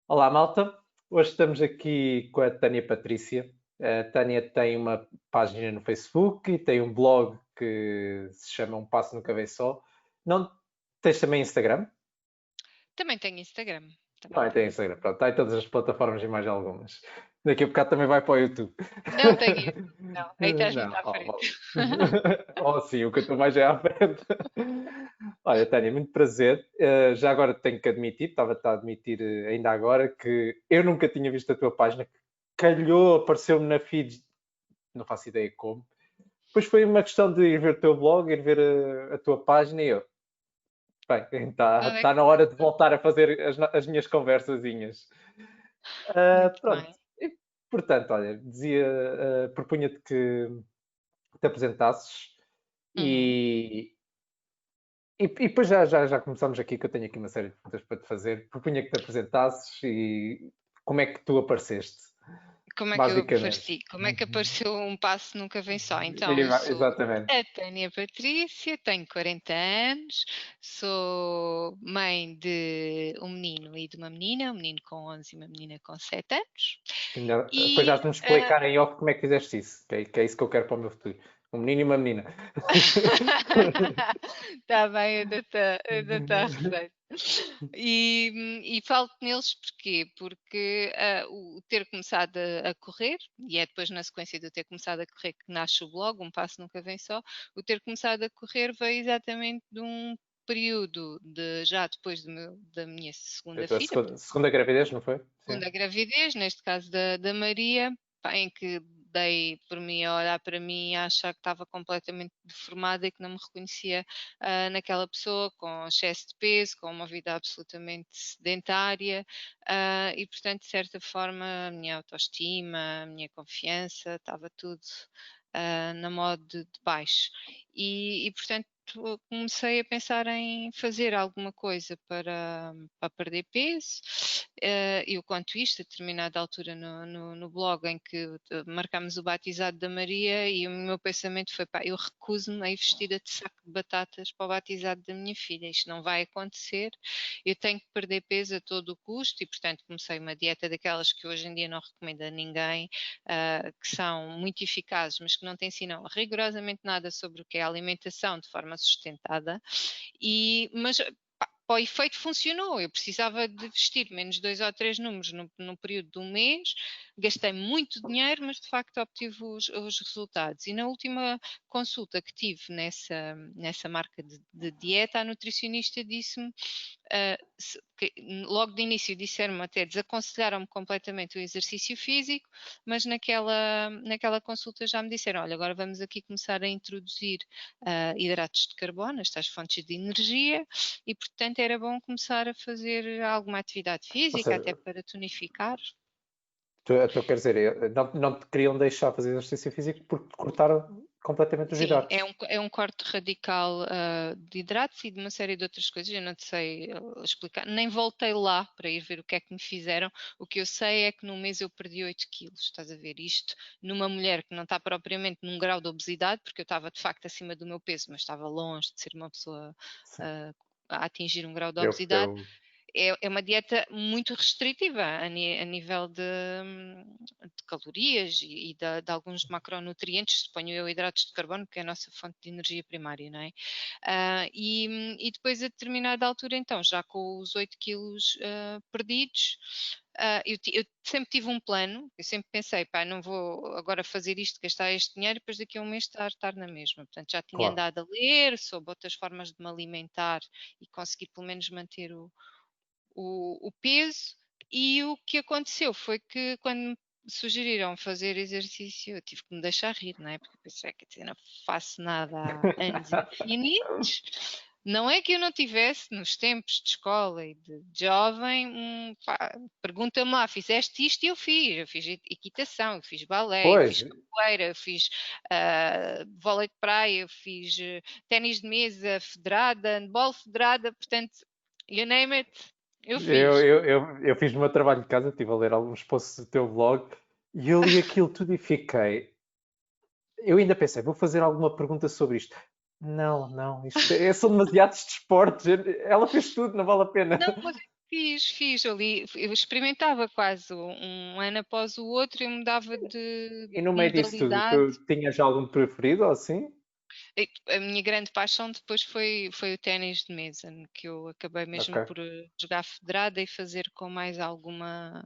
Olá, malta. Hoje estamos aqui com a Tânia Patrícia. A Tânia tem uma página no Facebook e tem um blog que se chama Um Passo Nunca Vem Só. Não tens também Instagram? Também tenho Instagram, também Também tem tenho. Instagram. Pronto, está em todas as plataformas e mais algumas. Daqui a bocado também vai para o YouTube. Não tenho isso, não. Aí estás muito Não, à frente. oh, sim, o que eu estou mais é à frente. Olha, Tânia, muito prazer. Já agora tenho que admitir, estava a admitir ainda agora, que eu nunca tinha visto a tua página. Calhou, apareceu-me na feed, não faço ideia como. Depois foi uma questão de ir ver o teu blog, ir ver a tua página e eu, bem, Olha está que na hora de voltar a fazer as minhas conversazinhas. muito Pronto, bem. e, portanto, olha, propunha-te que te apresentasses Uhum. e, e depois já começamos aqui, que eu tenho aqui uma série de perguntas para te fazer. Propunha que te apresentasses e como é que tu apareceste, Como é que eu basicamente. apareci? Como é que apareceu um passo nunca vem só? Então, eu sou Exatamente. a Tânia Patrícia, tenho 40 anos, sou mãe de um menino e de uma menina, um menino com 11 e uma menina com 7 anos. Depois já E de me explicar em off como é que fizeste isso, que é isso que eu quero para o meu futuro. Um menino e uma menina. está bem, eu dou-te a receita. E falo neles porquê? Porque o ter começado a correr, e é depois na sequência de eu ter começado a correr que nasce o blog, Um Passo Nunca Vem Só, o ter começado a correr veio exatamente de um período já depois da minha A segunda tua filha, segunda gravidez, não foi? Sim. segunda gravidez, neste caso da Maria, pá, em que dei por mim a olhar para mim e a achar que estava completamente deformada e que não me reconhecia naquela pessoa com excesso de peso, com uma vida absolutamente sedentária, e portanto, de certa forma, a minha autoestima, a minha confiança, estava tudo na modo de baixo. E portanto, comecei a pensar em fazer alguma coisa para perder peso. Eu conto isto a determinada altura no blog em que marcámos o batizado da Maria e o meu pensamento foi: pá, eu recuso-me a ir vestida de saco de batatas para o batizado da minha filha, isto não vai acontecer, eu tenho que perder peso a todo o custo e, portanto, comecei uma dieta daquelas que hoje em dia não recomendo a ninguém, que são muito eficazes, mas que não te ensinam rigorosamente nada sobre o que é a alimentação de forma sustentada, mas para o efeito funcionou. Eu precisava de vestir menos 2 ou 3 números no período de um mês, gastei muito dinheiro, mas de facto obtive os resultados. E na última consulta que tive nessa marca de dieta, a nutricionista disse-me, logo de início disseram-me até, desaconselharam-me completamente o exercício físico, mas naquela consulta já me disseram: olha, agora vamos aqui começar a introduzir hidratos de carbono, estas fontes de energia, e portanto era bom começar a fazer alguma atividade Ou física, até seja, para tonificar. tu quer dizer, não te queriam deixar fazer exercício físico porque te cortaram completamente os Sim, é hidratos. um corte radical de hidratos e de uma série de outras coisas. Eu não te sei explicar, nem voltei lá para ir ver o que é que me fizeram. O que eu sei é que num mês eu perdi 8 quilos. Estás a ver isto numa mulher que não está propriamente num grau de obesidade, porque eu estava de facto acima do meu peso, mas estava longe de ser uma pessoa Sim. ah, a atingir um grau de Eu, obesidade. eu, É uma dieta muito restritiva a nível de calorias e de alguns macronutrientes, suponho eu, hidratos de carbono, que é a nossa fonte de energia primária, não é? E depois, a determinada altura, então, já com os 8 quilos perdidos, eu sempre tive um plano, eu sempre pensei, pá, não vou agora fazer isto, gastar este dinheiro, depois daqui a um mês estar na mesma. Portanto, já tinha claro. andado a ler sobre outras formas de me alimentar e conseguir pelo menos manter o peso, e o que aconteceu foi que quando me sugeriram fazer exercício, eu tive que me deixar rir, não é? Porque eu pensei, quer dizer, não faço nada há anos infinitos. Não é que eu não tivesse, nos tempos de escola e de jovem, pergunta-me lá, fizeste isto e eu fiz equitação, eu fiz balé, eu Pois, fiz capoeira, eu fiz vôlei de praia, eu fiz ténis de mesa federada, handball federada, portanto, you name it, eu eu, fiz. eu, eu fiz o meu trabalho de casa, estive a ler alguns posts do teu blog e eu li aquilo tudo e fiquei. Eu ainda pensei, vou fazer alguma pergunta sobre isto. Não, não, são demasiados desportos. Ela fez tudo, não vale a pena. Não, Fiz ali, eu experimentava quase um ano após o outro, eu mudava de E no meio disso tudo, modalidade. tu tinhas algum preferido ou assim? A minha grande paixão depois foi o ténis de mesa, que eu acabei Ok. mesmo por jogar federada e fazer com mais alguma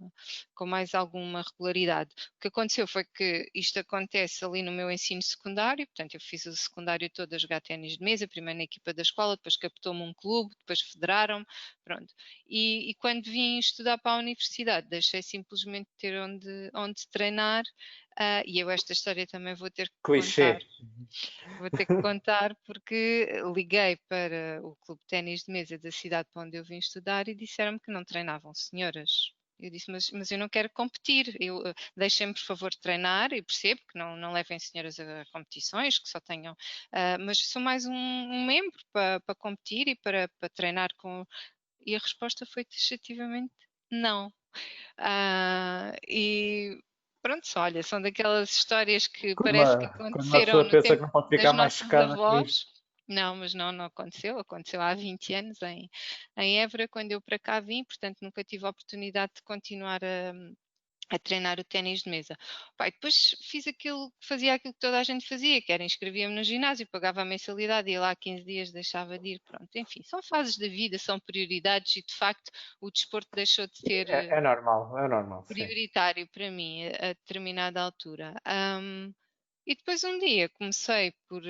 regularidade. O que aconteceu foi que isto acontece ali no meu ensino secundário, portanto eu fiz o secundário todo a jogar ténis de mesa, primeiro na equipa da escola, depois captou-me um clube, depois federaram-me, pronto. E quando vim estudar para a universidade, deixei simplesmente de ter onde treinar, e eu esta história também vou ter que Clichê. contar. Vou ter que contar porque liguei para o clube de ténis de mesa da cidade para onde eu vim estudar e disseram-me que não treinavam senhoras. Eu disse, mas eu não quero competir, deixem-me por favor treinar, e percebo que não levem senhoras a competições, que só tenham, mas sou mais um membro para competir e para treinar com... E a resposta foi taxativamente não. E pronto, olha, são daquelas histórias que parece que Quando uma aconteceram pessoa no pensa tempo que não pode das ficar mais nossas chocada com isto. avós. Não, mas não aconteceu. Aconteceu há 20 anos em Évora, quando eu para cá vim, portanto nunca tive a oportunidade de continuar a treinar o ténis de mesa. Pá, e depois fazia aquilo que toda a gente fazia, que era inscrevia-me no ginásio, pagava a mensalidade, ia lá 15 dias, deixava de ir, pronto. Enfim, são fases da vida, são prioridades e de facto o desporto deixou de ser É normal, sim. prioritário para mim a determinada altura. E depois um dia comecei por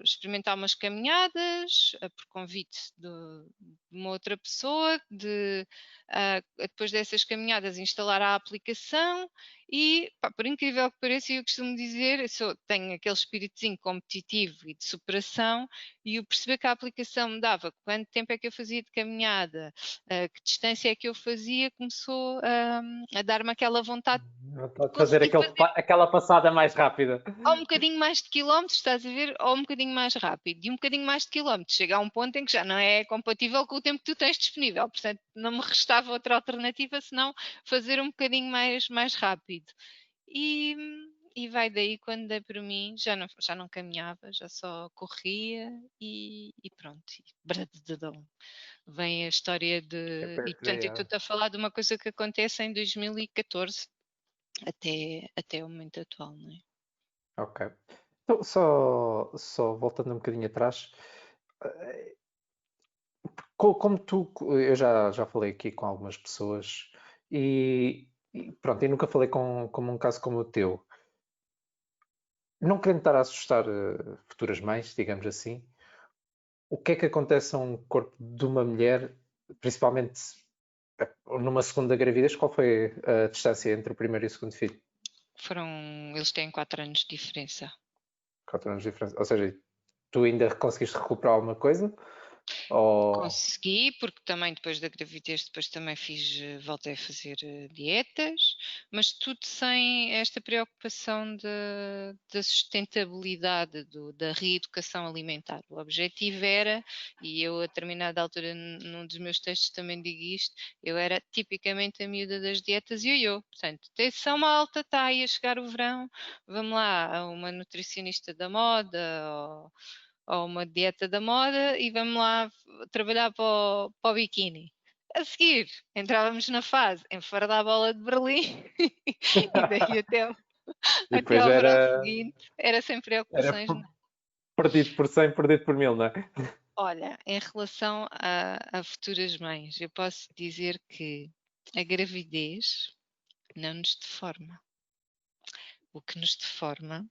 experimentar umas caminhadas, por convite de uma outra pessoa, depois dessas caminhadas instalar a aplicação e, pá, por incrível que pareça, eu costumo dizer, tenho aquele espíritozinho competitivo e de superação, e eu perceber que a aplicação me dava quanto tempo é que eu fazia de caminhada, que distância é que eu fazia, começou a dar-me aquela vontade de Pode fazer conseguir fazer aquela passada mais rápida. ou um bocadinho mais de quilómetros, estás a ver? Ou um bocadinho mais rápido. E um bocadinho mais de quilómetros. Chega a um ponto em que já não é compatível com o tempo que tu tens disponível. Portanto, não me restava outra alternativa senão fazer um bocadinho mais rápido. E, e vai daí, quando dei por mim, já não caminhava, já só corria e pronto. E bradadadão. Vem a história É de. E perto portanto, daí, eu ó. estou a falar de uma coisa que acontece em 2014 até o momento atual, não é? Ok. Então, só voltando um bocadinho atrás, eh, como tu, eu já falei aqui com algumas pessoas e pronto, e nunca falei com um caso como o teu. Não querendo estar a assustar futuras mães, digamos assim, o que é que acontece a um corpo de uma mulher, principalmente numa segunda gravidez? Qual foi a distância entre o primeiro e o segundo filho? Eles têm 4 anos de diferença. 4 anos de diferença. Ou seja, tu ainda conseguiste recuperar alguma coisa? Ou... Consegui, porque também depois da gravidez, depois também voltei a fazer dietas, mas tudo sem esta preocupação da sustentabilidade, da reeducação alimentar. O objetivo era, e eu a determinada altura num dos meus textos também digo isto, eu era tipicamente a miúda das dietas ioiô. Portanto, atenção malta, está aí a chegar o verão, vamos lá, a uma nutricionista da moda, ou uma dieta da moda e vamos lá trabalhar para o biquíni. A seguir, entrávamos na fase enfardar a bola de Berlim e daí E até depois ao verão era, seguinte era sem era preocupações. perdido por 100, perdido por 1000, não é? Olha, em relação a futuras mães, eu posso dizer que a gravidez não nos deforma. O que nos deforma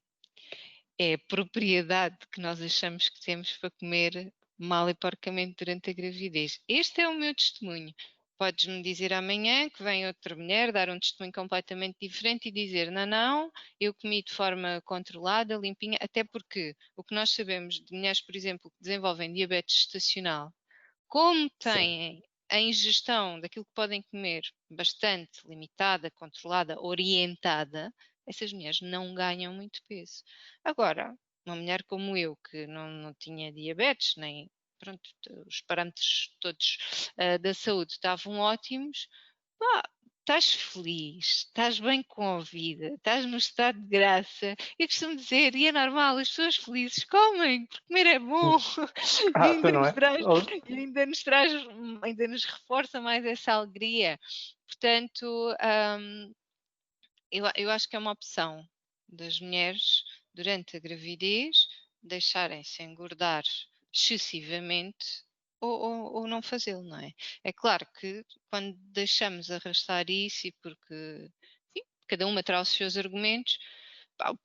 é a propriedade que nós achamos que temos para comer mal e porcamente durante a gravidez. Este é o meu testemunho. Podes-me dizer amanhã que vem outra mulher dar um testemunho completamente diferente e dizer: não, não, eu comi de forma controlada, limpinha, até porque o que nós sabemos de mulheres, por exemplo, que desenvolvem diabetes gestacional, como Sim. têm a ingestão daquilo que podem comer bastante limitada, controlada, orientada, essas mulheres não ganham muito peso. Agora, uma mulher como eu, que não tinha diabetes, nem pronto, os parâmetros todos da saúde estavam ótimos, pá, estás feliz, estás bem com a vida, estás no estado de graça. Eu costumo dizer, e é normal, as pessoas felizes comem, porque comer é bom. E Tu ainda não nos é? traz, e ainda nos reforça mais essa alegria. Portanto, eu acho que é uma opção das mulheres, durante a gravidez, deixarem-se engordar excessivamente ou não fazê-lo, não é? É claro que quando deixamos arrastar isso e porque, enfim, cada uma traz os seus argumentos, pá, o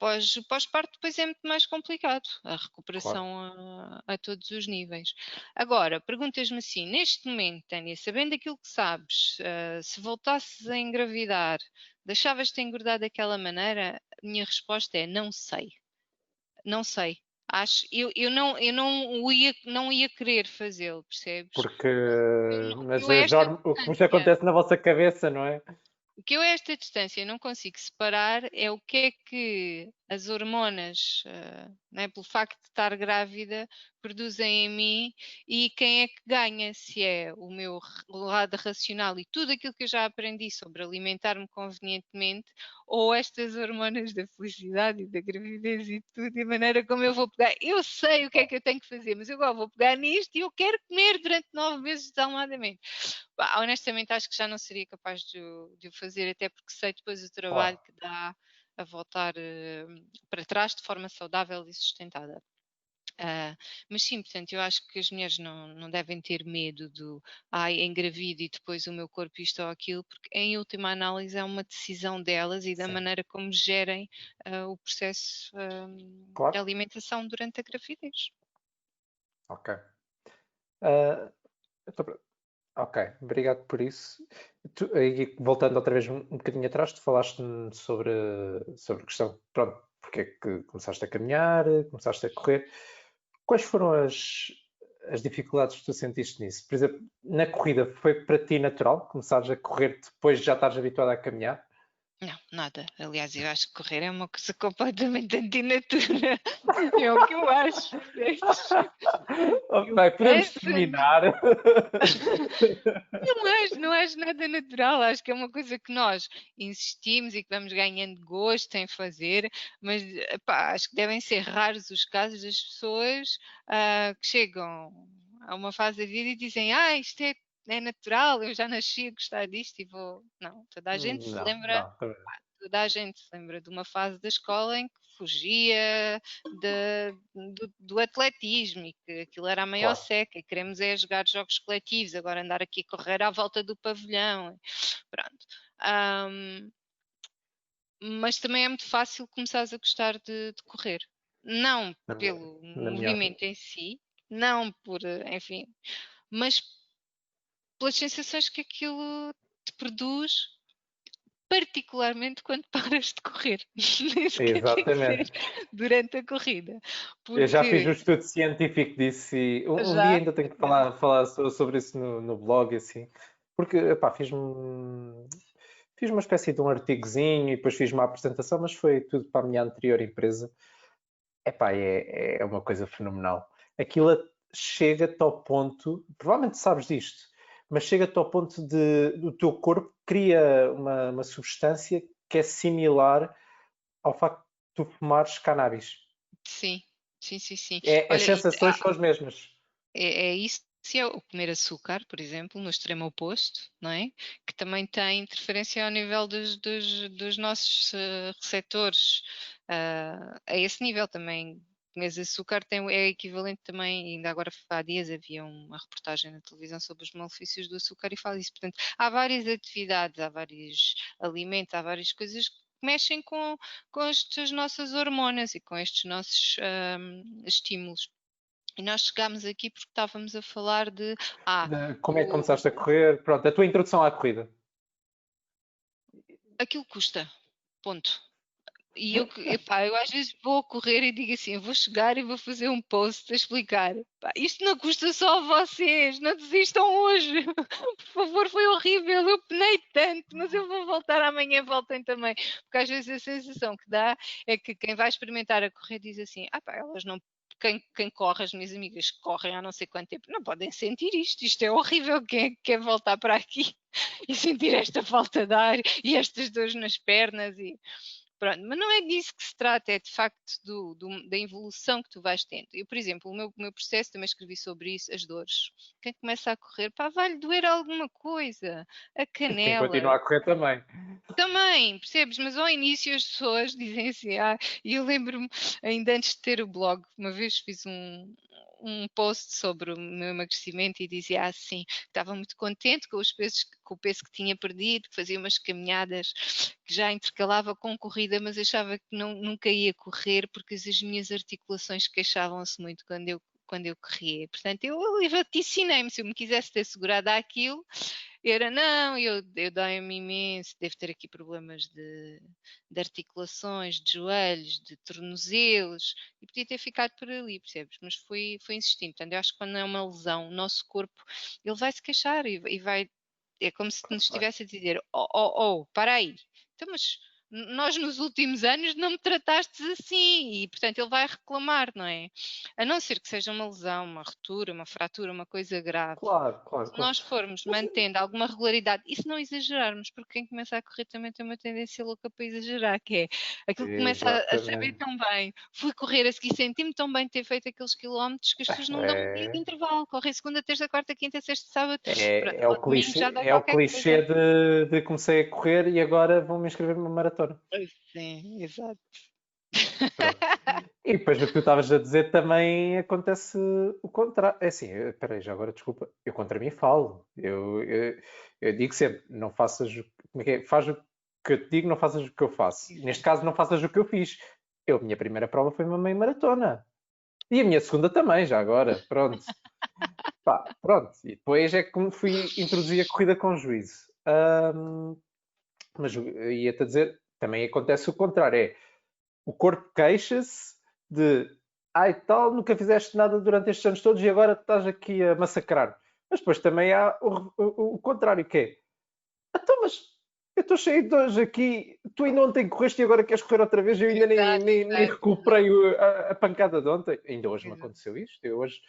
pós-parto depois é muito mais complicado, a Claro. recuperação a todos os níveis. Agora, perguntas-me assim, neste momento, Tânia, sabendo aquilo que sabes, se voltasses a engravidar, deixavas-te engordar daquela maneira? A minha resposta é não sei. Não sei. Acho, não ia querer fazê-lo, percebes? Porque, mas Eu a esta o que vos distância acontece na vossa cabeça, não é? o que eu a esta distância não consigo separar é o que é que as hormonas, né, pelo facto de estar grávida, produzem em mim e quem é que ganha, se é o meu lado racional e tudo aquilo que eu já aprendi sobre alimentar-me convenientemente, ou estas hormonas da felicidade e da gravidez e tudo, e a maneira como eu vou pegar. Eu sei o que é que eu tenho que fazer, mas eu agora vou pegar nisto e eu quero comer durante 9 meses desalmadamente. Pá, honestamente, acho que já não seria capaz de o fazer, até porque sei depois o trabalho Claro. que dá a voltar para trás de forma saudável e sustentada. Mas sim, portanto, eu acho que as mulheres não devem ter medo do ai, engravido e depois o meu corpo isto ou aquilo, porque em última análise é uma decisão delas e da Sim. maneira como gerem o processo de Claro. alimentação durante a gravidez. Ok. Ah, então, ok, obrigado por isso. Aí, voltando outra vez um bocadinho atrás, tu falaste-me sobre a questão, pronto, porque é que começaste a caminhar, começaste a correr. Quais foram as dificuldades que tu sentiste nisso? Por exemplo, na corrida, foi para ti natural começares a correr depois de já estares habituado a caminhar? Não, nada. Aliás, eu acho que correr é uma coisa completamente antinatura. É o que eu acho, percebes? Ok, Eu podemos canso-me. terminar. Não acho nada natural. Acho que é uma coisa que nós insistimos e que vamos ganhando gosto em fazer, mas epá, acho que devem ser raros os casos das pessoas que chegam a uma fase da vida e dizem: isto é natural, eu já nasci a gostar disto e vou. Não, toda a gente se Não, lembra. não, também Toda a gente se lembra de uma fase da escola em que fugia do atletismo e que aquilo era a maior claro. seca e queremos é jogar jogos coletivos, agora andar aqui a correr à volta do pavilhão. Pronto. Ahm, mas também é muito fácil começares a gostar de correr. Não Na minha, pelo na minha movimento em si, não por, enfim, mas pelas sensações que aquilo te produz particularmente quando paras de correr. Nem sequer tem que ser Exatamente. durante a corrida, Eu já fiz um porque estudo científico disso e um dia já ainda tenho que falar sobre isso no blog, assim, porque epá, fiz uma espécie de um artigozinho e depois fiz uma apresentação, mas foi tudo para a minha anterior empresa. Epá, é uma coisa fenomenal. Aquilo chega-te ao ponto, provavelmente sabes disto, mas chega-te ao ponto de o teu corpo cria uma substância que é similar ao facto de tu fumares cannabis. sim, sim, sim, sim. As Olha, sensações são as mesmas. é isso. Se é o comer açúcar, por exemplo, no extremo oposto, não é? Que também tem interferência ao nível dos nossos receptores. A esse nível também. Comer açúcar é equivalente também, ainda agora há dias havia uma reportagem na televisão sobre os malefícios do açúcar e fala isso. Portanto, há várias atividades, há vários alimentos, há várias coisas que mexem com estas nossas hormonas e com estes nossos estímulos. E nós chegámos aqui porque estávamos a falar de, Como é que começaste a correr? Pronto, a tua introdução à corrida. aquilo custa, ponto. E epá, eu às vezes vou correr e digo assim, eu vou chegar e vou fazer um post a explicar, pá, isto não custa só a vocês, não desistam hoje, por favor, foi horrível, eu penei tanto, mas eu vou voltar amanhã, voltem também, porque às vezes a sensação que dá é que quem vai experimentar a correr diz assim, pá, elas não quem corre, as minhas amigas que correm há não sei quanto tempo, não podem sentir isto é horrível, quem é que quer voltar para aqui e sentir esta falta de ar e estas dores nas pernas e pronto, mas não é disso que se trata, é de facto da evolução que tu vais tendo. Eu, por exemplo, o meu processo, também escrevi sobre isso, as dores. Quem começa a correr, pá, vai-lhe doer alguma coisa, a Quem canela, continua a correr também. também, percebes? Mas ao início as pessoas dizem assim, e eu lembro-me, ainda antes de ter o blog, uma vez fiz um post sobre o meu emagrecimento e dizia assim, que estava muito contente com o peso que tinha perdido, que fazia umas caminhadas que já intercalava com corrida, mas achava que nunca ia correr porque as minhas articulações queixavam-se muito quando eu corria. Portanto, eu vaticinei-me, se eu me quisesse ter segurado àquilo, era, não, eu dói-me imenso, devo ter aqui problemas de articulações, de joelhos, de tornozelos, e podia ter ficado por ali, percebes? Mas foi insistindo. Portanto, eu acho que quando é uma lesão, o nosso corpo, ele vai se queixar e vai. É como se nos estivesse a dizer: para aí. Então, mas nós nos últimos anos não me tratastes assim, e portanto ele vai reclamar, não é? A não ser que seja uma lesão, uma ruptura, uma fratura, uma coisa grave. Claro, claro, Se claro. nós formos Mas, mantendo alguma regularidade, e se não exagerarmos, porque quem começa a correr também tem uma tendência louca para exagerar, que é aquilo que começa a saber exatamente. tão bem, fui correr a seguir, senti-me tão bem de ter feito aqueles quilómetros que as pessoas não dão um dia de É, intervalo, correm segunda, terça, quarta, quinta, sexta, sábado, pronto, é, ao domingo já dá o qualquer clichê coisa. de comecei a correr e agora vou-me inscrever numa maratona. Sim, exato. Pronto. E depois do que tu estavas a dizer também acontece o contrário. É assim, espera aí, já agora desculpa, eu contra mim falo. Eu digo sempre, não faças como é que é? Faz o que eu te digo, não faças o que eu faço. Neste Exato. caso, não faças o que eu fiz. A minha primeira prova foi uma meia maratona. E a minha segunda também, já agora. Pronto. Pá, pronto. E depois é que fui introduzir a corrida com juízo. Mas ia-te a dizer, também acontece o contrário. O corpo queixa-se de ai tal, nunca fizeste nada durante estes anos todos e agora estás aqui a massacrar. Mas depois também há o contrário, que é então, mas eu estou cheio de hoje aqui, tu ainda ontem correste e agora queres correr outra vez, eu ainda Exato, nem exato, exato, recuperei a pancada de ontem. Ainda hoje me exato. aconteceu isto. Eu hoje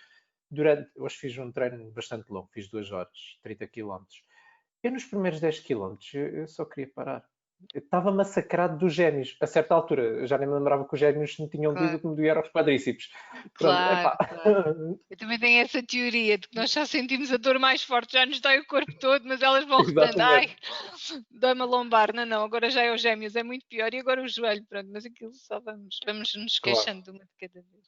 fiz um treino bastante longo, fiz 2 horas, 30 quilómetros. Eu nos primeiros 10 quilómetros eu só queria parar. Eu estava massacrado dos génios. A certa altura, eu já nem me lembrava que os génios me tinham Claro, doído que me doía aos quadríceps. Pronto, claro, epá. claro. Eu também tenho essa teoria de que nós já sentimos a dor mais forte, já nos dói o corpo todo, mas elas vão repetindo, ai, Exatamente. dói-me a lombar, não, não, agora já é os gêmeos, é muito pior, e agora o joelho, pronto, mas aquilo só vamos nos Claro. queixando de uma de cada vez.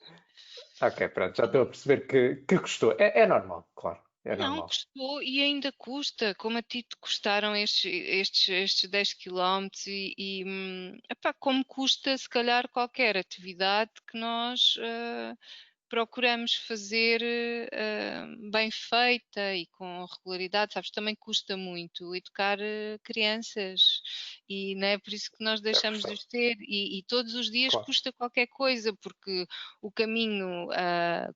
Ok, pronto, já estou a perceber que gostou. É normal, claro. É Não, normal. custou e ainda custa, como a ti te custaram estes 10 quilómetros epá, como custa se calhar qualquer atividade que nós procuramos fazer bem feita e com regularidade, sabes? Também custa muito educar crianças e não é por isso que nós Deve deixamos de gostar. os ter e todos os dias Claro. custa qualquer coisa, porque o caminho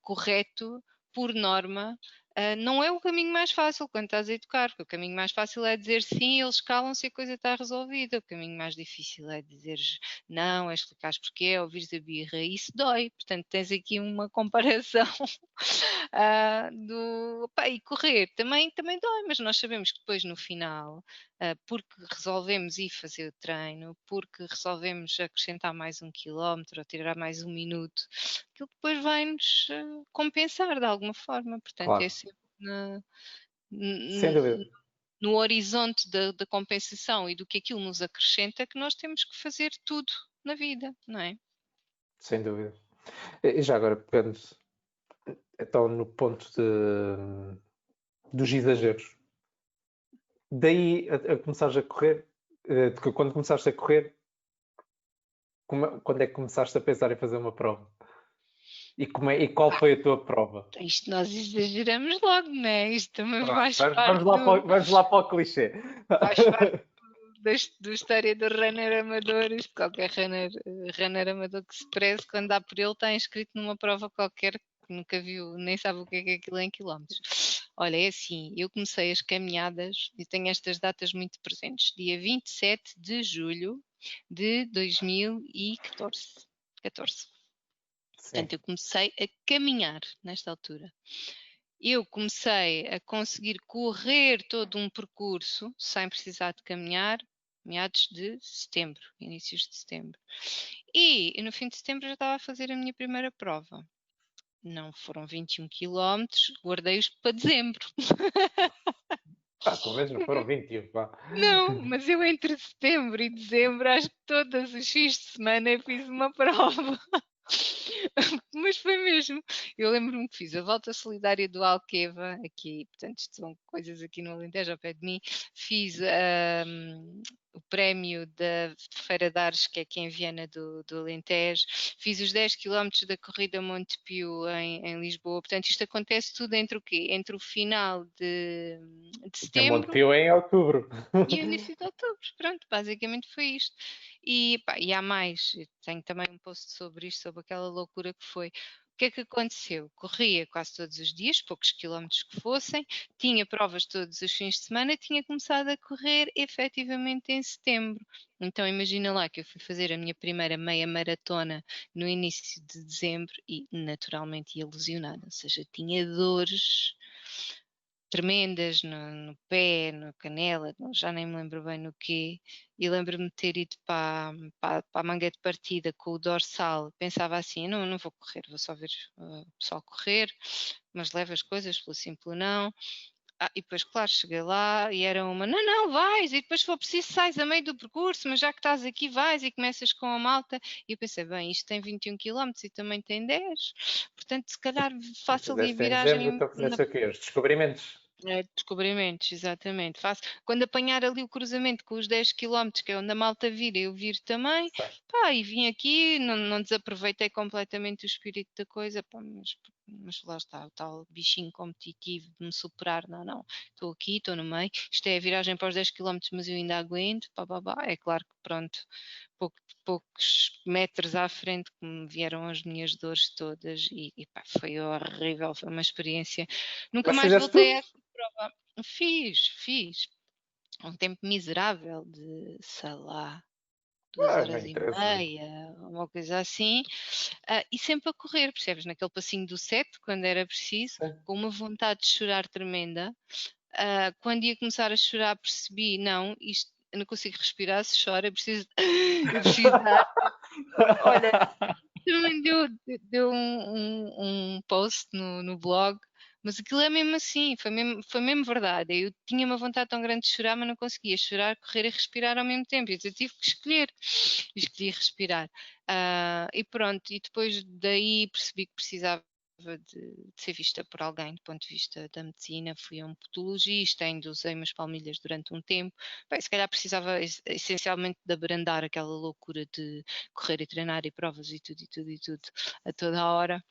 correto, por norma, não é o caminho mais fácil quando estás a educar, porque o caminho mais fácil é dizer sim, eles calam-se e a coisa está resolvida. O caminho mais difícil é dizer não, é explicares porquê, é ouvires a birra, e isso dói. Portanto, tens aqui uma comparação pá, e correr também dói, mas nós sabemos que depois no final, porque resolvemos ir fazer o treino, porque resolvemos acrescentar mais 1 quilómetro ou tirar mais 1 minuto, aquilo depois vai-nos compensar de alguma forma. Portanto, é Claro. sempre Sem n- dúvida. no horizonte da compensação e do que aquilo nos acrescenta que nós temos que fazer tudo na vida, não é? Sem dúvida. E já agora, pegando então no ponto dos exageros. Daí a começares a correr, de que quando começaste a correr, quando é que começaste a pensar em fazer uma prova? E qual foi a tua prova? Isto nós exageramos logo, não é? Isto também Pronto, faz parte vamos lá para o clichê. faz parte da história do runner amador. Isto, qualquer runner amador que se preze, quando dá por ele, está inscrito numa prova qualquer que nunca viu, nem sabe o que é aquilo em quilómetros. Olha, é assim, eu comecei as caminhadas e tenho estas datas muito presentes. Dia 27 de julho de 2014. 14. Portanto, Sim. eu comecei a caminhar nesta altura. Eu comecei a conseguir correr todo um percurso sem precisar de caminhar, meados de setembro, inícios de setembro. E no fim de setembro já estava a fazer a minha primeira prova. Não foram 21 quilómetros, guardei-os para dezembro. Pelo menos não foram 21, pá. Não, mas eu entre setembro e dezembro, acho que todos os fins de semana eu fiz uma prova. Mas foi mesmo. Eu lembro-me que fiz a volta solidária do Alqueva, aqui, portanto, isto são coisas aqui no Alentejo, ao pé de mim. Fiz o prémio da Feira de Ares, que é aqui em Viana do Alentejo. Fiz os 10 quilómetros da corrida Montepio em Lisboa. Portanto, isto acontece tudo entre o quê? Entre o final de A setembro Montepio é em outubro. e o início de outubro. Pronto, basicamente foi isto. E, pá, e há mais, eu tenho também um post sobre isto, sobre aquela loucura que foi. O que é que aconteceu? Corria quase todos os dias, poucos quilómetros que fossem, tinha provas todos os fins de semana, tinha começado a correr efetivamente em setembro. Então imagina lá que eu fui fazer a minha primeira meia maratona no início de dezembro e naturalmente ia lesionada, ou seja, tinha dores tremendas no pé, na canela, já nem me lembro bem no quê, e lembro-me de ter ido para a manga de partida com o dorsal, pensava assim, não vou correr, vou só ver o pessoal correr, mas levo as coisas pelo sim, pelo não. E depois, claro, cheguei lá e era uma, não, vais, e depois se for preciso sais a meio do percurso, mas já que estás aqui vais e começas com a malta. E eu pensei, bem, isto tem 21 quilómetros e também tem 10, portanto se calhar faço ali a Fizeste em dezembro, viragem então fizeste o quê? Os descobrimentos. descobrimentos, exatamente. Faço, quando apanhar ali o cruzamento com os 10 quilómetros, que é onde a malta vira, eu viro também, Certo. pá, e vim aqui, não desaproveitei completamente o espírito da coisa, pá, mas lá está, o tal bichinho competitivo de me superar, não, estou aqui, estou no meio, isto é a viragem para os 10 quilómetros, mas eu ainda aguento, é claro que pronto, poucos metros à frente que me vieram as minhas dores todas e pá, foi horrível, foi uma experiência, nunca Mas mais fizeste voltei tudo? a prova. Fiz. Um tempo miserável de, sei lá, duas Não horas e interessa. meia, uma coisa assim, e sempre a correr, percebes? Naquele passinho do 7, quando era preciso, Sim. com uma vontade de chorar tremenda. Quando ia começar a chorar, percebi, não, isto eu não consigo respirar se choro, eu preciso de ar. Olha, também deu um post no blog, mas aquilo é mesmo assim, foi mesmo verdade. Eu tinha uma vontade tão grande de chorar, mas não conseguia chorar, correr e respirar ao mesmo tempo. Eu tive que escolher, escolhi respirar. E pronto, e depois daí percebi que precisava de ser vista por alguém do ponto de vista da medicina. Fui a um podologista, ainda usei umas palmilhas durante um tempo. Bem, se calhar precisava essencialmente de abrandar aquela loucura de correr e treinar e provas e tudo a toda a hora.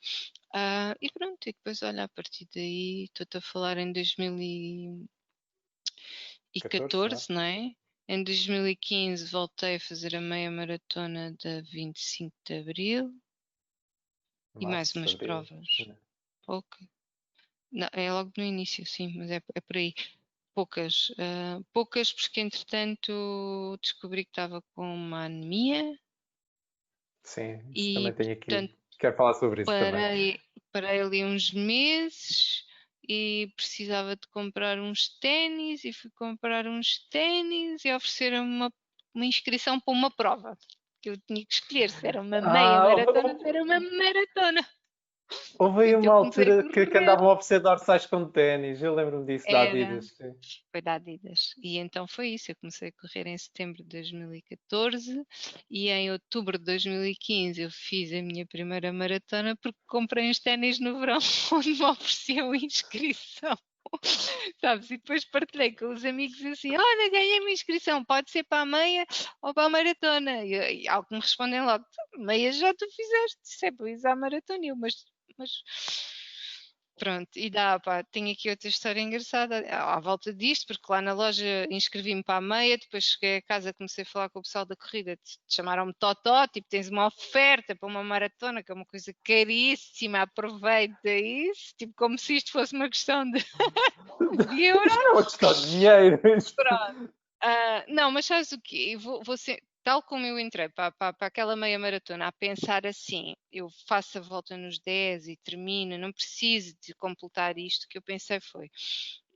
E pronto, e depois olha, a partir daí estou-te a falar em 14, não é? 2014, não é? Em 2015 voltei a fazer a meia maratona da 25 de Abril e mais Março, umas abril. provas. Pouca. Não, é logo no início, sim, mas é por aí. Poucas. Poucas porque entretanto descobri que estava com uma anemia Sim, isso e também tenho aqui. portanto Quero falar sobre isso também. parei ali uns meses e precisava de comprar uns ténis e fui comprar uns ténis e ofereceram-me uma inscrição para uma prova que eu tinha que escolher se era uma meia maratona ou se era uma maratona. Houve aí Portanto, eu uma comecei a altura que correr. andavam a oferecer dorsais com ténis. Eu lembro-me disso da Era, Adidas. Sim. foi da Adidas. E então foi isso. Eu comecei a correr em setembro de 2014 e em outubro de 2015 eu fiz a minha primeira maratona porque comprei uns ténis no verão onde me ofereciam inscrição. Sabes? E depois partilhei com os amigos assim: olha, ganhei uma inscrição, pode ser para a meia ou para a maratona. E algo que me respondem logo: meia já tu fizeste, isso é para ir à maratona. Mas pronto, e dá, pá, tenho aqui outra história engraçada à volta disto, porque lá na loja inscrevi-me para a meia, depois cheguei a casa, comecei a falar com o pessoal da corrida, chamaram-me Totó, tipo, tens uma oferta para uma maratona, que é uma coisa caríssima, aproveita isso, tipo, como se isto fosse uma questão de euros. Isto não é uma questão de dinheiro. Pronto. Não, mas sabes o quê? Eu vou ser, tal como eu entrei para aquela meia maratona a pensar assim, eu faço a volta nos 10 e termino, não preciso de completar isto, que eu pensei foi,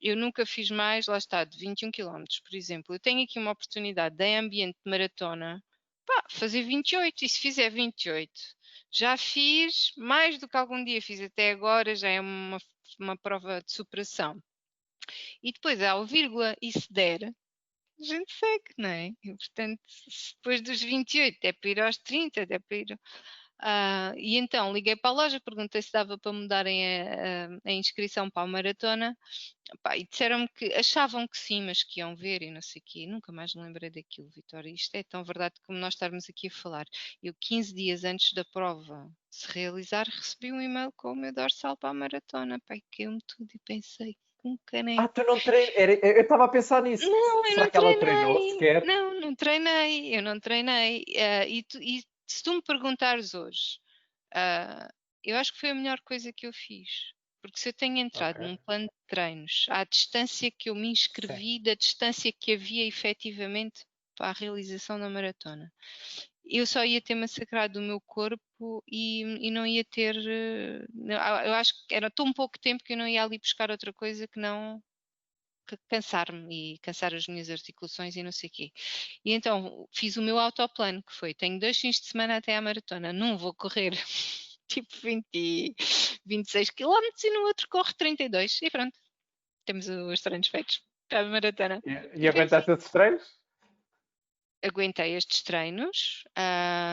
eu nunca fiz mais, lá está, de 21 quilómetros, por exemplo. Eu tenho aqui uma oportunidade em ambiente de maratona, pá, fazer 28, e se fizer 28, já fiz mais do que algum dia fiz até agora, já é uma prova de superação. E depois, ao vírgula, e se der, a gente segue, não é? E, portanto, se depois dos 28 é para ir aos 30, é para ir. E então liguei para a loja, perguntei se dava para mudarem a inscrição para a maratona. Pá, e disseram-me que achavam que sim, mas que iam ver e não sei o quê. Nunca mais me lembrei daquilo, Vitória. Isto é tão verdade como nós estarmos aqui a falar. Eu, 15 dias antes da prova se realizar, recebi um e-mail com o meu dorsal para a maratona. Pá, caiu-me tudo e pensei, com caneco. Tu não treinas. Eu estava a pensar nisso. Não, eu Será não que ela treinou treinei. sequer? Não, não treinei. Eu não treinei. E se tu me perguntares hoje, ah, eu acho que foi a melhor coisa que eu fiz. Porque se eu tenho Ok. entrado num plano de treinos, à distância que eu me Sim. inscrevi, da distância que havia efetivamente para a realização da maratona, eu só ia ter massacrado o meu corpo e não ia ter. Eu acho que era tão pouco tempo que eu não ia ali buscar outra coisa que não cansar-me e cansar as minhas articulações e não sei o quê. E então fiz o meu autoplano, que foi, tenho 2 fins de semana até à maratona, num vou correr tipo 20, 26 quilómetros e no outro corro 32 e pronto, temos os treinos feitos para a maratona. E E foi assim. aguentaste esses treinos? Aguentei estes treinos,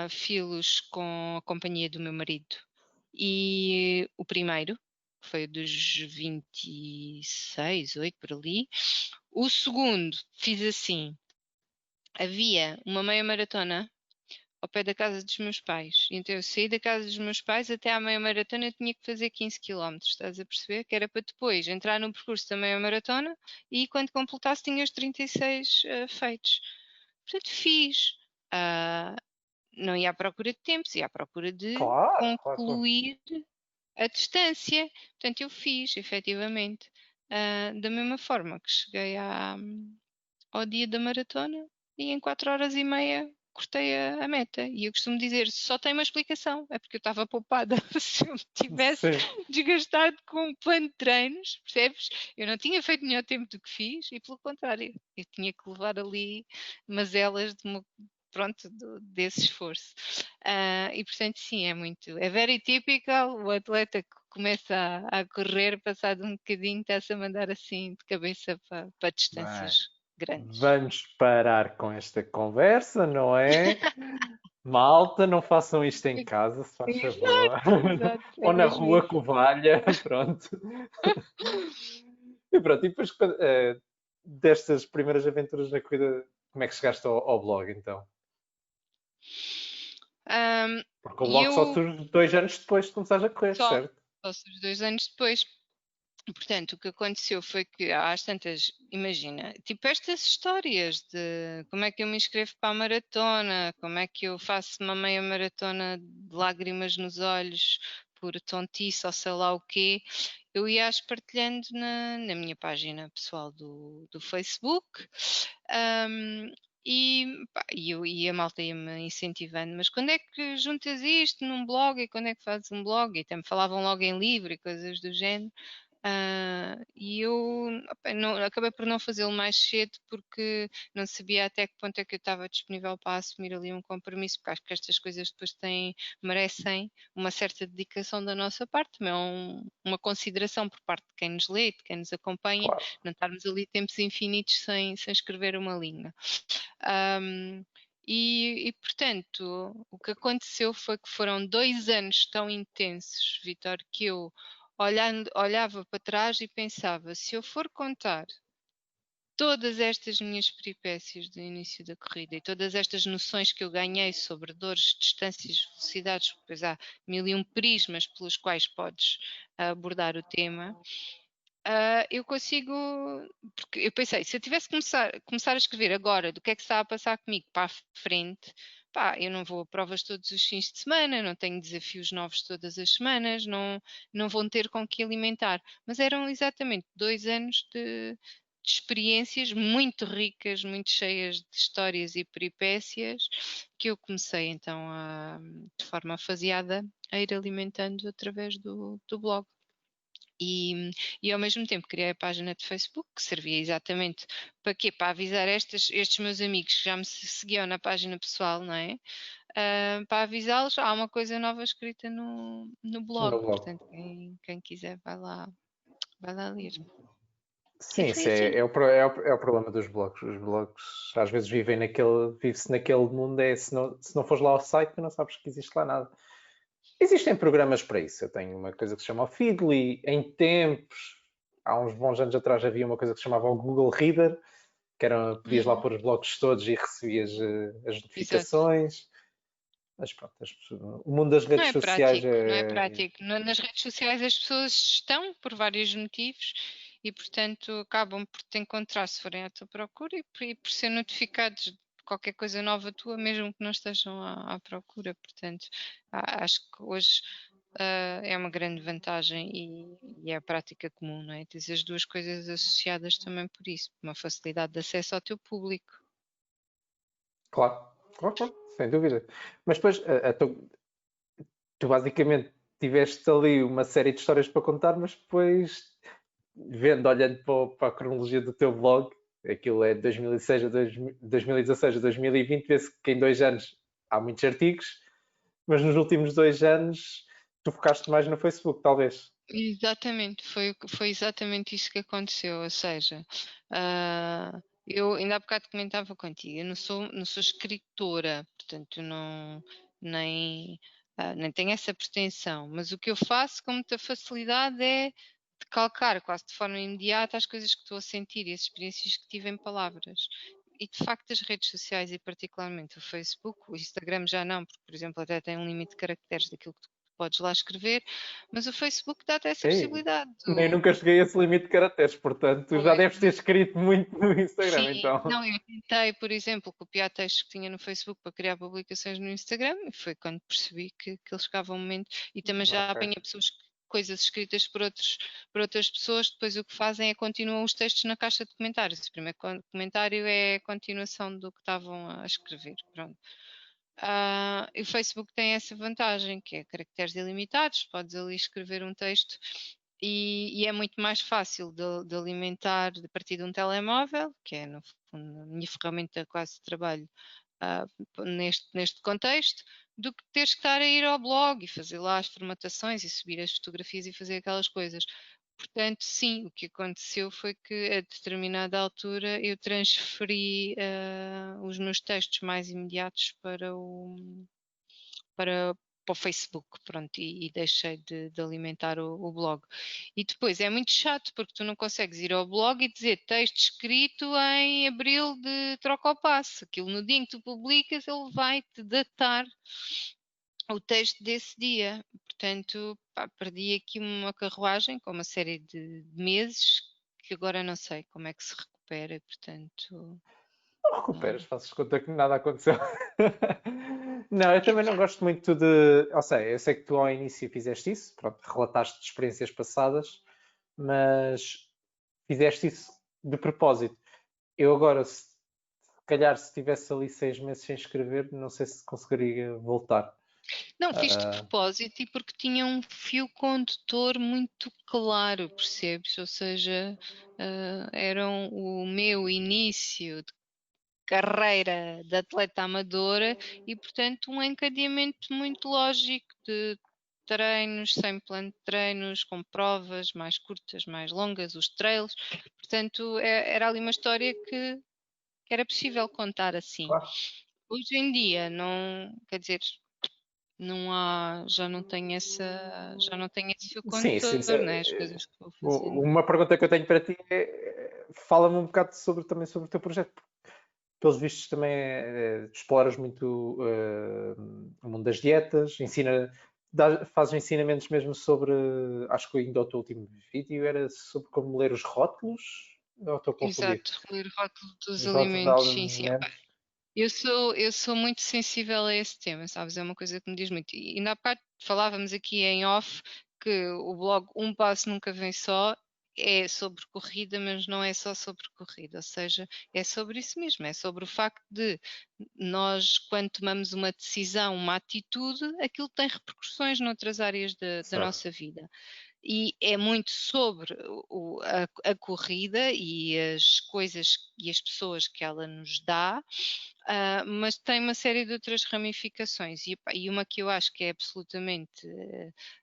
fiz-los com a companhia do meu marido. E o primeiro, que foi o dos 26, 8 por ali. O segundo, fiz assim: havia uma meia maratona ao pé da casa dos meus pais. Então eu saí da casa dos meus pais até à meia maratona eu tinha que fazer 15 quilómetros, estás a perceber? Que era para depois entrar no percurso da meia maratona e quando completasse tinha os 36 feitos. Portanto, fiz. Ah, não ia à procura de tempos, ia à procura de Claro, claro, claro. concluir a distância. Portanto, eu fiz, efetivamente. Da mesma forma que cheguei ao dia da maratona e em 4 horas e meia cortei a meta. E eu costumo dizer, só tem uma explicação, é porque eu estava poupada. Se eu me tivesse Sim. desgastado com um plano de treinos, percebes? Eu não tinha feito melhor tempo do que fiz e pelo contrário, eu tinha que levar ali mazelas pronto, desse esforço. E portanto, sim, é very typical o atleta que começa a correr, passado um bocadinho, está-se a mandar assim de cabeça para Bem, distâncias grandes. vamos parar com esta conversa, não é? Malta, não façam isto em casa, se faz favor. Exato, exato, é Ou na mesmo rua, isso. Covalha, pronto. E pronto, e depois destas primeiras aventuras na corrida, como é que chegaste ao blog então? Ahm, Porque o E blog só eu surge 2 anos depois de começares a correr, só, certo? só os 2 anos depois. Portanto, o que aconteceu foi que às tantas, imagina, tipo estas histórias de como é que eu me inscrevo para a maratona, como é que eu faço uma meia maratona de lágrimas nos olhos por tontice ou sei lá o quê, eu ia-as partilhando na minha página pessoal do Facebook. ahm, e a malta ia-me incentivando, mas quando é que juntas isto num blog e quando é que fazes um blog? E até me falavam logo em livro e coisas do género. E eu opa, acabei por não fazê-lo mais cedo porque não sabia até que ponto é que eu estava disponível para assumir ali um compromisso, porque acho que estas coisas depois merecem uma certa dedicação da nossa parte, também é uma consideração por parte de quem nos lê, de quem nos acompanha, Claro. não estarmos ali tempos infinitos sem escrever uma linha. Ahm, portanto, o que aconteceu foi que foram 2 anos tão intensos, Vitor, que eu olhava para trás e pensava: se eu for contar todas estas minhas peripécias do início da corrida e todas estas noções que eu ganhei sobre dores, distâncias, velocidades, pois há mil e um prismas pelos quais podes abordar o tema. Eu consigo, porque eu pensei, se eu tivesse que começar a escrever agora do que é que está a passar comigo para a frente, pá, eu não vou a provas todos os fins de semana, não tenho desafios novos todas as semanas, não vão ter com que alimentar. Mas eram exatamente 2 anos de experiências muito ricas, muito cheias de histórias e peripécias, que eu comecei então de forma faseada a ir alimentando através do blog. E ao mesmo tempo criei a página de Facebook, que servia exatamente para quê? Para avisar estes meus amigos que já me seguiam na página pessoal, não é? Para avisá-los, há uma coisa nova escrita no blog, no blog. portanto, quem quiser vai lá ler. E Sim, foi isso assim. é o problema dos blogs. Os blogs às vezes vive-se naquele mundo, se não fores lá ao site, tu não sabes que existe lá nada. Existem programas para isso. Eu tenho uma coisa que se chama o Feedly. Em tempos, há uns bons anos atrás, havia uma coisa que se chamava o Google Reader, que era, podias lá Uhum, pôr os blogs todos e recebias as exato. notificações. Mas pronto, o mundo das Não redes é sociais prático, não é é. prático. Nas redes sociais as pessoas estão por vários motivos e, portanto, acabam por te encontrar se forem à tua procura e por ser notificados de qualquer coisa nova tua, mesmo que não estejam à procura. Portanto, acho que hoje é uma grande vantagem e é a prática comum, não é? Tens as duas coisas associadas também por isso, uma facilidade de acesso ao teu público. Claro, claro, claro, sem dúvida. Mas depois, tu basicamente tiveste ali uma série de histórias para contar, mas depois, olhando para a cronologia do teu blog, aquilo é de 2006 a 2016 a 2020, vê-se que em 2 anos há muitos artigos, mas nos últimos 2 anos tu focaste mais no Facebook, talvez. Exatamente, foi exatamente isso que aconteceu, ou seja, eu ainda há bocado comentava contigo, eu não sou escritora, portanto não nem, nem tenho essa pretensão, mas o que eu faço com muita facilidade é decalcar quase de forma imediata as coisas que estou a sentir e as experiências que tive em palavras. E de facto as redes sociais e particularmente o Facebook, o Instagram já não, porque por exemplo até tem um limite de caracteres daquilo que tu podes lá escrever, mas o Facebook dá-te essa Ei, possibilidade. nem nunca cheguei a esse limite de caracteres, portanto já Pois, deves ter escrito muito no Instagram, sim, então. não, eu tentei, por exemplo, copiar textos que tinha no Facebook para criar publicações no Instagram e foi quando percebi que ele chegava um momento e também já Ok. apanhei coisas escritas por outras pessoas, depois o que fazem é continuam os textos na caixa de comentários. O primeiro comentário é a continuação do que estavam a escrever. Pronto. E o Facebook tem essa vantagem, que é caracteres ilimitados, podes ali escrever um texto e é muito mais fácil de alimentar a partir de um telemóvel, que é no fundo a minha ferramenta quase de trabalho ah, neste contexto, do que teres que estar a ir ao blog e fazer lá as formatações e subir as fotografias e fazer aquelas coisas. Portanto, sim, o que aconteceu foi que a determinada altura eu transferi os meus textos mais imediatos para, para o Facebook, pronto, e deixei de alimentar o blog. E depois é muito chato porque tu não consegues ir ao blog e dizer texto escrito em abril de troca ao passo. Aquilo no dia em que tu publicas, ele vai-te datar o texto desse dia. Portanto, pá, perdi aqui uma carruagem com uma série de meses que agora não sei como é que se recupera, portanto. Não recuperas, fazes conta que nada aconteceu. Não, eu também não Exato. gosto muito de. Ou seja, eu sei que tu ao início fizeste isso, pronto, relataste de experiências passadas, mas fizeste isso de propósito. Eu agora, se calhar, se estivesse ali 6 meses sem escrever, não sei se conseguiria voltar. Não, fiz de Ah, propósito e porque tinha um fio condutor muito claro, percebes? Ou seja, era o meu início de carreira de atleta amadora e, portanto, um encadeamento muito lógico de treinos, sem plano de treinos, com provas mais curtas, mais longas, os trails. Portanto, era ali uma história que era possível contar assim. claro. Hoje em dia, não, quer dizer, não há, já não tenho esse fio Sim, sim, sim. condutor, né? As coisas que vou fazendo. Uma pergunta que eu tenho para ti é, fala-me um bocado também sobre o teu projeto. Pelos vistos também exploras muito o mundo das dietas, fazes ensinamentos mesmo sobre, acho que ainda o teu último vídeo era sobre como ler os rótulos, ou estou a confundir? Exato, ler o rótulo dos Os rótulos de alimentos, sim, sim. alimentos. Eu sou muito sensível a esse tema, sabes? É uma coisa que me diz muito. E ainda há bocado falávamos aqui em off que o blog Um Passo Nunca Vem Só. é sobre corrida, mas não é só sobre corrida, ou seja, é sobre isso mesmo, é sobre o facto de nós, quando tomamos uma decisão, uma atitude, aquilo tem repercussões noutras áreas da Certo. nossa vida. E é muito sobre a corrida e as coisas e as pessoas que ela nos dá, mas tem uma série de outras ramificações. E, epá, e uma que eu acho que é absolutamente.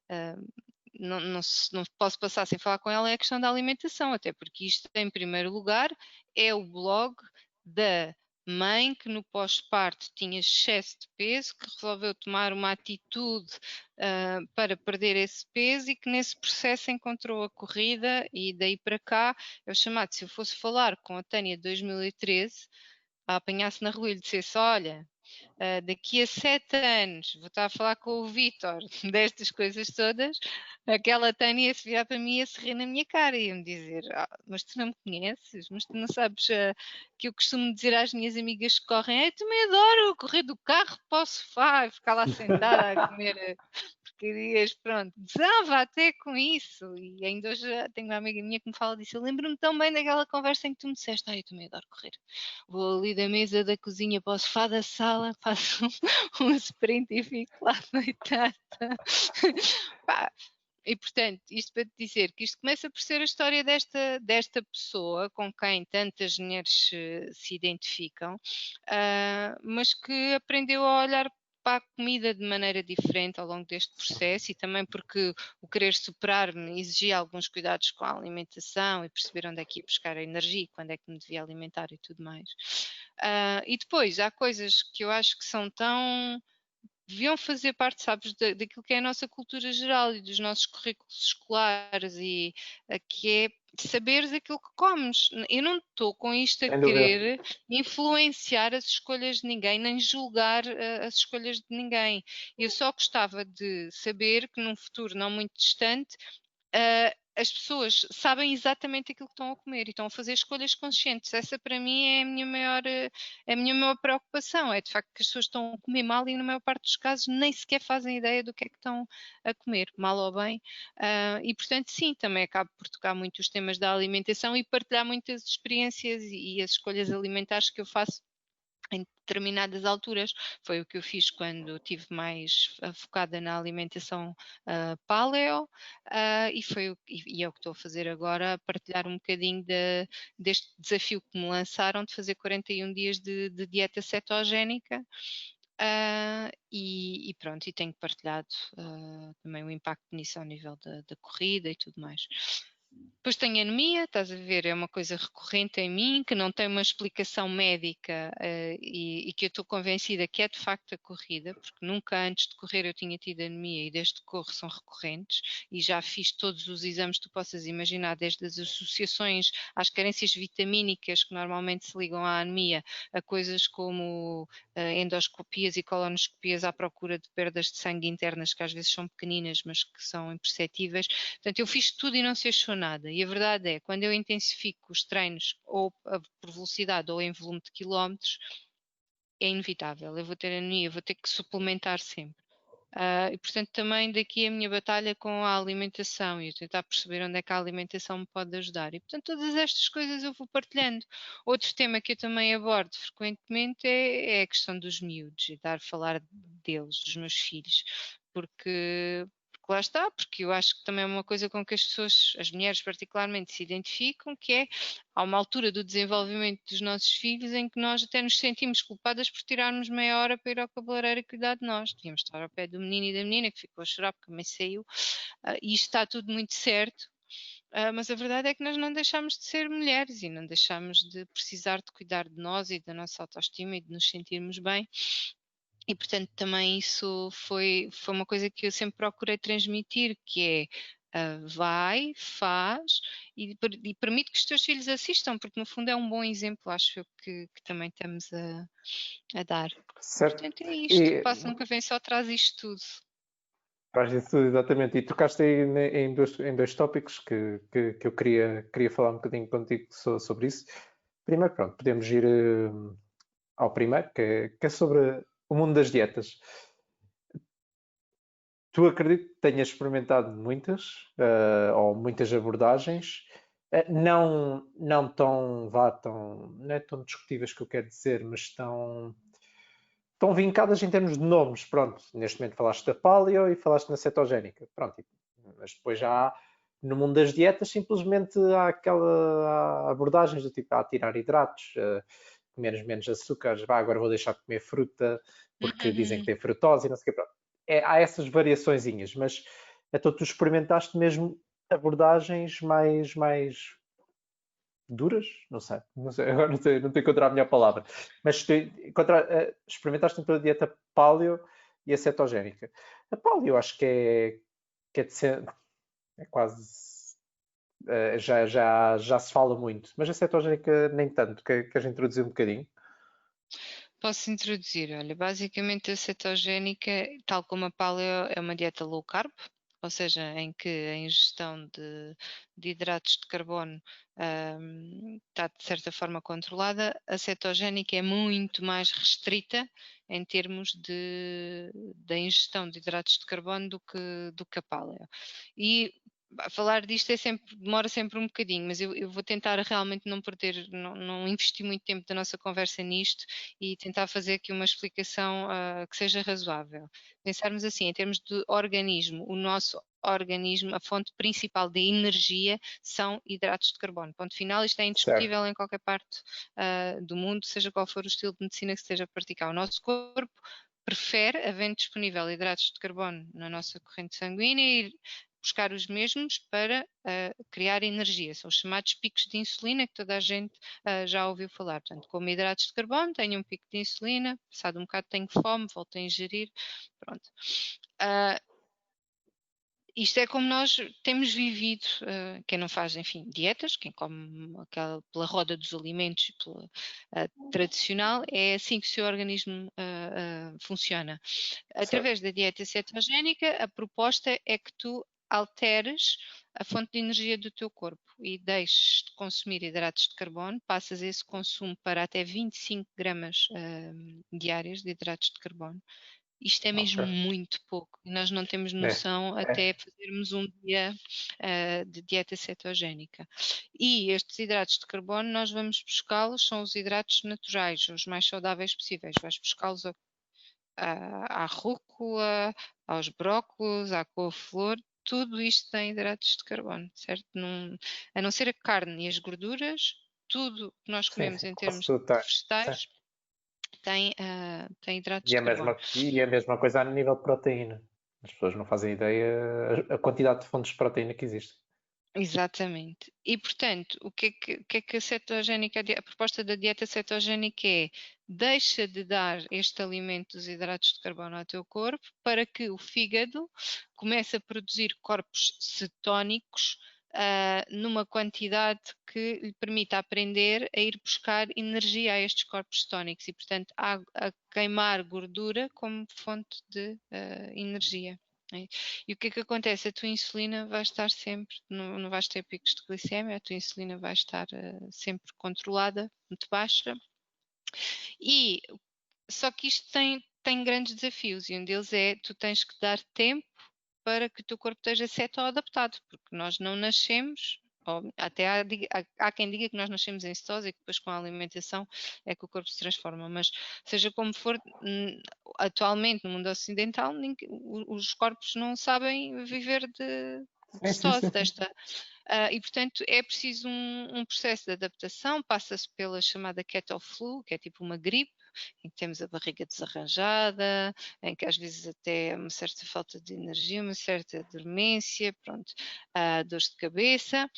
Ah, não posso passar sem falar com ela é a questão da alimentação, até porque isto, em primeiro lugar, é o blog da mãe que no pós-parto tinha excesso de peso, que resolveu tomar uma atitude para perder esse peso e que nesse processo encontrou a corrida e daí para cá é o chamado, se eu fosse falar com a Tânia de 2013, a apanhasse na rua e lhe dissesse, olha, daqui a 7 anos vou estar a falar com o Vítor destas coisas todas, aquela Tânia ia se virar para mim e ia se rir na minha cara e ia-me dizer: mas tu não me conheces, mas tu não sabes que eu costumo dizer às minhas amigas que correm, eu também adoro correr do carro para o sofá e ficar lá sentada a comer porcarias, pronto, desava até com isso. E ainda hoje tenho uma amiga minha que me fala disso. Eu lembro-me tão bem daquela conversa em que tu me disseste: eu também adoro correr. Vou ali da mesa da cozinha para o sofá da sala, faço um sprint e fico lá deitada. Pá, e portanto, isto para te dizer que isto começa por ser a história desta pessoa com quem tantas mulheres se identificam, mas que aprendeu a olhar para a comida de maneira diferente ao longo deste processo e também porque o querer superar-me exigia alguns cuidados com a alimentação e perceber onde é que ia buscar a energia e quando é que me devia alimentar e tudo mais. E depois há coisas que eu acho que são tão deviam fazer parte, sabes, daquilo que é a nossa cultura geral e dos nossos currículos escolares e que é saberes aquilo que comes. Eu não estou com isto a Sem dúvida. querer influenciar as escolhas de ninguém, nem julgar as escolhas de ninguém. Eu só gostava de saber que num futuro não muito distante as pessoas sabem exatamente aquilo que estão a comer e estão a fazer escolhas conscientes. Essa para mim é a minha maior preocupação, é de facto que as pessoas estão a comer mal e na maior parte dos casos nem sequer fazem ideia do que é que estão a comer, mal ou bem. E portanto sim, também acabo por tocar muito os temas da alimentação e partilhar muitas experiências e as escolhas alimentares que eu faço em determinadas alturas. Foi o que eu fiz quando estive mais focada na alimentação paleo, e é o que estou a fazer agora, a partilhar um bocadinho deste desafio que me lançaram de fazer 41 dias de dieta cetogénica. E pronto, e tenho partilhado também o impacto nisso ao nível da corrida e tudo mais. Depois tenho anemia, estás a ver, é uma coisa recorrente em mim, que não tem uma explicação médica e que eu estou convencida que é de facto a corrida, porque nunca antes de correr eu tinha tido anemia e desde que corro são recorrentes e já fiz todos os exames que tu possas imaginar, desde as associações às carências vitamínicas que normalmente se ligam à anemia, a coisas como endoscopias e colonoscopias à procura de perdas de sangue internas que às vezes são pequeninas, mas que são imperceptíveis. Portanto, eu fiz tudo e não se achou nada. E a verdade é, quando eu intensifico os treinos ou por velocidade ou em volume de quilómetros, é inevitável. Eu vou ter anemia, vou ter que suplementar sempre. E portanto também daqui a minha batalha com a alimentação e tentar perceber onde é que a alimentação me pode ajudar. E portanto todas estas coisas eu vou partilhando. Outro tema que eu também abordo frequentemente é a questão dos miúdos e dar a falar deles, dos meus filhos, porque lá está, porque eu acho que também é uma coisa com que as pessoas, as mulheres particularmente, se identificam, que é há uma altura do desenvolvimento dos nossos filhos em que nós até nos sentimos culpadas por tirarmos meia hora para ir ao cabeleireiro e cuidar de nós. Devíamos estar ao pé do menino e da menina que ficou a chorar porque a mãe saiu. E isto está tudo muito certo. Mas a verdade é que nós não deixamos de ser mulheres e não deixamos de precisar de cuidar de nós e da nossa autoestima e de nos sentirmos bem. E portanto também isso foi uma coisa que eu sempre procurei transmitir, que é vai, faz e permite que os teus filhos assistam, porque no fundo é um bom exemplo, acho eu, que também estamos a dar. E Certo. portanto é isto, o E Passo Nunca Vem só traz isto tudo. faz isso exatamente. E tocaste aí em dois tópicos que eu queria falar um bocadinho contigo sobre isso. Primeiro, pronto, podemos ir ao primeiro, que é sobre o mundo das dietas. Tu acredito que tenhas experimentado muitas ou muitas abordagens Não tão, não é tão discutíveis que eu quero dizer, mas estão vincadas em termos de nomes. Pronto, neste momento falaste da paleo e falaste na cetogénica. Pronto, mas depois já no mundo das dietas simplesmente há abordagens do tipo tirar hidratos, comer menos açúcares, agora vou deixar de comer fruta porque dizem que tem frutose e não sei o que. Pronto. Há essas variaçõezinhas, mas então tu experimentaste mesmo abordagens mais duras? Não sei, agora não estou a encontrar a melhor palavra. Mas experimentaste então a dieta paleo e a cetogénica. A paleo acho que é, de ser, é quase. Já se fala muito, mas a cetogénica nem tanto. Queres introduzir um bocadinho? Posso introduzir, olha, basicamente a cetogénica, tal como a paleo, é uma dieta low carb, ou seja, em que a ingestão de hidratos de carbono está de certa forma controlada. A cetogénica é muito mais restrita em termos da ingestão de hidratos de carbono do que a paleo. E falar disto demora sempre um bocadinho, mas eu vou tentar realmente não perder, não investir muito tempo da nossa conversa nisto e tentar fazer aqui uma explicação que seja razoável. Pensarmos assim, em termos de organismo, o nosso organismo, a fonte principal de energia são hidratos de carbono. Ponto final, isto é Certo. indiscutível em qualquer parte do mundo, seja qual for o estilo de medicina que se esteja a praticar. O nosso corpo prefere, havendo disponível hidratos de carbono na nossa corrente sanguínea, buscar os mesmos para criar energia. São os chamados picos de insulina que toda a gente já ouviu falar. Portanto, como hidratos de carbono, tenho um pico de insulina, passado um bocado tenho fome, volto a ingerir, pronto. Isto é como nós temos vivido, quem não faz, enfim, dietas, quem come pela roda dos alimentos, pela tradicional, é assim que o seu organismo funciona. Certo. Através da dieta cetogénica, a proposta é que tu alteres a fonte de energia do teu corpo e deixes de consumir hidratos de carbono, passas esse consumo para até 25 gramas diárias de hidratos de carbono. Isto é Ok. mesmo muito pouco e nós não temos É, noção até fazermos um dia de dieta cetogénica. E estes hidratos de carbono nós vamos buscá-los, são os hidratos naturais, os mais saudáveis possíveis. Vais buscá-los à rúcula, aos brócolos, à couve-flor, tudo isto tem hidratos de carbono, certo? A não ser a carne e as gorduras, tudo que nós sim, comemos sim, em quase termos tudo de tem. Sim. vegetais tem hidratos E de carbono. a mesma coisa a nível de proteína. As pessoas não fazem ideia a quantidade de fontes de proteína que existe. Exatamente. E, portanto, o que é que a proposta da dieta cetogénica é? Deixa de dar este alimento dos hidratos de carbono ao teu corpo para que o fígado comece a produzir corpos cetónicos numa quantidade que lhe permita aprender a ir buscar energia a estes corpos cetónicos e, portanto, a queimar gordura como fonte de energia. É. E o que é que acontece? A tua insulina vai estar sempre, não vais ter picos de glicemia, a tua insulina vai estar sempre controlada, muito baixa. E só que isto tem grandes desafios e um deles é tu tens que dar tempo para que o teu corpo esteja ceto-adaptado, porque nós não nascemos, ou até há quem diga que nós nascemos em cetose e que depois com a alimentação é que o corpo se transforma, mas seja como for, atualmente no mundo ocidental os corpos não sabem viver de Sim, sim, cetose sim, sim. desta. E, portanto, é preciso um processo de adaptação, passa-se pela chamada kettle flu, que é tipo uma gripe, em que temos a barriga desarranjada, em que às vezes até uma certa falta de energia, uma certa dormência, pronto, dores de cabeça,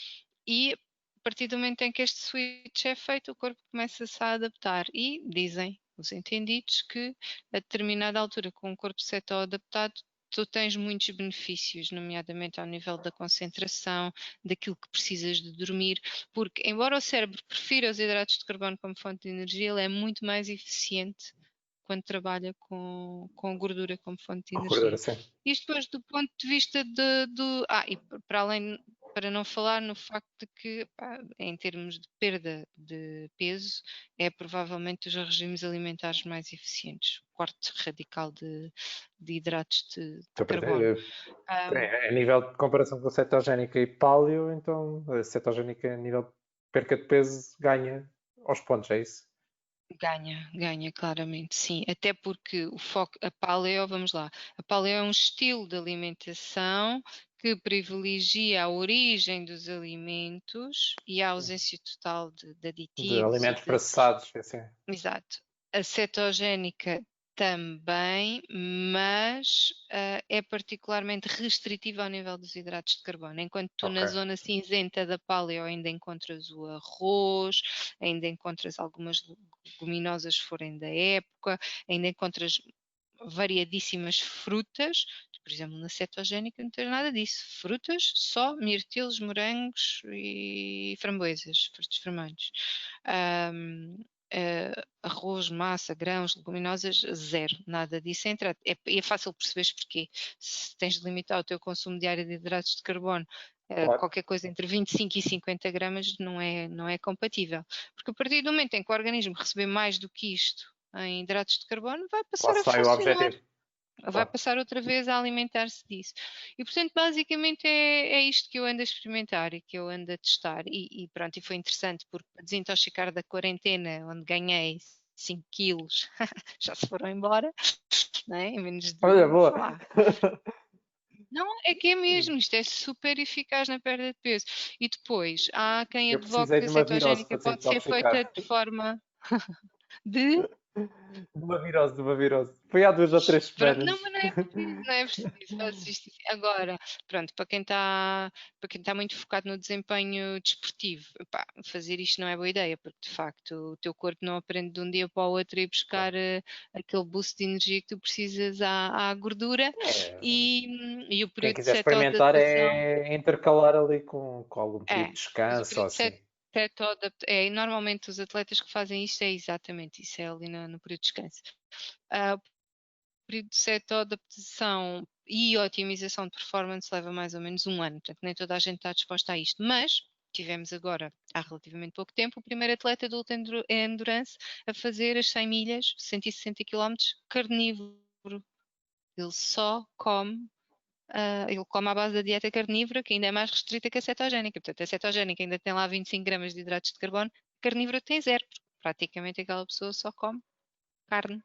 e a partir do momento em que este switch é feito, o corpo começa-se a adaptar e dizem os entendidos que a determinada altura, com o corpo ceto-adaptado, tu tens muitos benefícios, nomeadamente ao nível da concentração, daquilo que precisas de dormir, porque embora o cérebro prefira os hidratos de carbono como fonte de energia, ele é muito mais eficiente quando trabalha com gordura como fonte de Gordura, energia. sim. Isto depois do ponto de vista e para além para não falar no facto de que, pá, em termos de perda de peso, é provavelmente dos regimes alimentares mais eficientes, o corte radical de hidratos de Estou a carbono. perceber. Ahm, A nível de comparação com cetogénica e paleo, então a cetogénica a nível de perca de peso ganha aos pontos, é isso? Ganha claramente, sim. Até porque o foco, a paleo, vamos lá, a paleo é um estilo de alimentação que privilegia a origem dos alimentos e a ausência total de De aditivos e alimentos de. processados, assim. Exato. A cetogénica também, mas é particularmente restritiva ao nível dos hidratos de carbono. Enquanto tu Ok. na zona cinzenta da paleo ainda encontras o arroz, ainda encontras algumas leguminosas se forem da época, ainda encontras variadíssimas frutas. Por exemplo, na cetogénica não tens nada disso. Frutas, só mirtilos, morangos e framboesas, frutos vermelhos. Arroz, massa, grãos, leguminosas, zero, nada disso entra. É fácil perceberes porquê. Se tens de limitar o teu consumo diário de hidratos de carbono, Claro. qualquer coisa entre 25 e 50 gramas não é compatível. Porque a partir do momento em que o organismo receber mais do que isto em hidratos de carbono, vai Lá passar a se vai o funcionar, objetivo. vai Claro. passar outra vez a alimentar-se disso. E portanto, basicamente é isto que eu ando a experimentar e que eu ando a testar. E pronto, e foi interessante porque para desintoxicar da quarentena, onde ganhei 5 quilos, já se foram embora, né? Em menos Olha, de, boa. sei lá. Não, é que é mesmo, isto é super eficaz na perda de peso. E depois, há quem Eu advogue precisei que de a uma virose cetogénica para pode ser feita desintoxicar. de forma de. De uma virose. Foi há 2 ou 3 Não, semanas. mas não é preciso, faço isto assim. Agora, pronto, para quem está muito focado no desempenho desportivo, epá, fazer isto não é boa ideia, porque de facto o teu corpo não aprende de um dia para o outro a ir buscar Claro. aquele boost de energia que tu precisas à gordura É, e o quem período de quiser experimentar cetoadaptação é intercalar ali com algum período é, de mas o descanso ou período de assim. e normalmente os atletas que fazem isto é exatamente isso, é ali no período de descanso. O período de cetoadaptação e otimização de performance leva mais ou menos um ano, portanto nem toda a gente está disposta a isto, mas tivemos agora, há relativamente pouco tempo, o primeiro atleta do Ultra Endurance a fazer as 100 milhas, 160 quilómetros, carnívoro. Ele só come ele come à base da dieta carnívora, que ainda é mais restrita que a cetogénica. Portanto, a cetogénica ainda tem lá 25 gramas de hidratos de carbono, a carnívora tem zero, porque praticamente aquela pessoa só come carne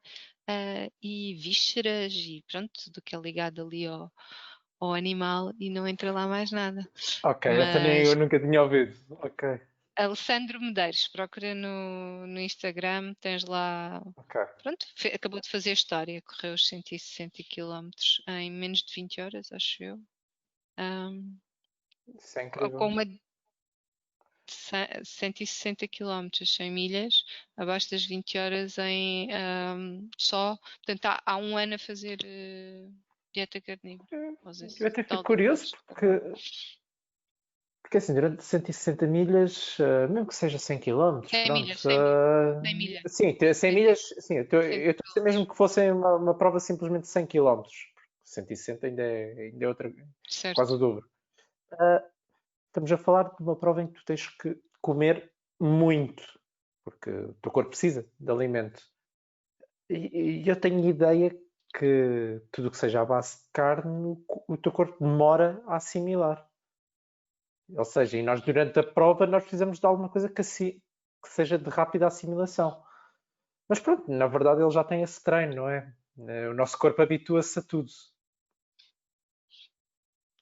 e vísceras e pronto, tudo que é ligado ali ao animal e não entra lá mais nada. Ok, essa nem eu Mas nunca tinha ouvido. Ok, Alessandro Medeiros, procura no Instagram, tens lá. ok. Pronto, acabou de fazer história, correu os 160 quilómetros em menos de 20 horas, acho eu. Um, Isso é com incrível. uma 160 quilómetros, 100 milhas, abaixo das 20 horas só. Portanto, há um ano a fazer dieta carnívora. Ou seja, Eu até fico tal de curioso hidratos de carbono. porque assim, durante 160 milhas, mesmo que seja 100 km, 100 pronto. milhas, 100 milhas, 100 milhas. Sim, 100 100 milhas, milhas, sim, 100 eu estou a dizer mesmo quilómetros. que fosse uma prova simplesmente de 100 km. 160 ainda é outra, quase Certo. o dobro. Ah, estamos a falar de uma prova em que tu tens que comer muito, porque o teu corpo precisa de alimento. E eu tenho ideia que tudo o que seja à base de carne, o teu corpo demora a assimilar. Ou seja, e nós durante a prova nós precisamos de alguma coisa que seja de rápida assimilação. Mas pronto, na verdade ele já tem esse treino, não é? O nosso corpo habitua-se a tudo.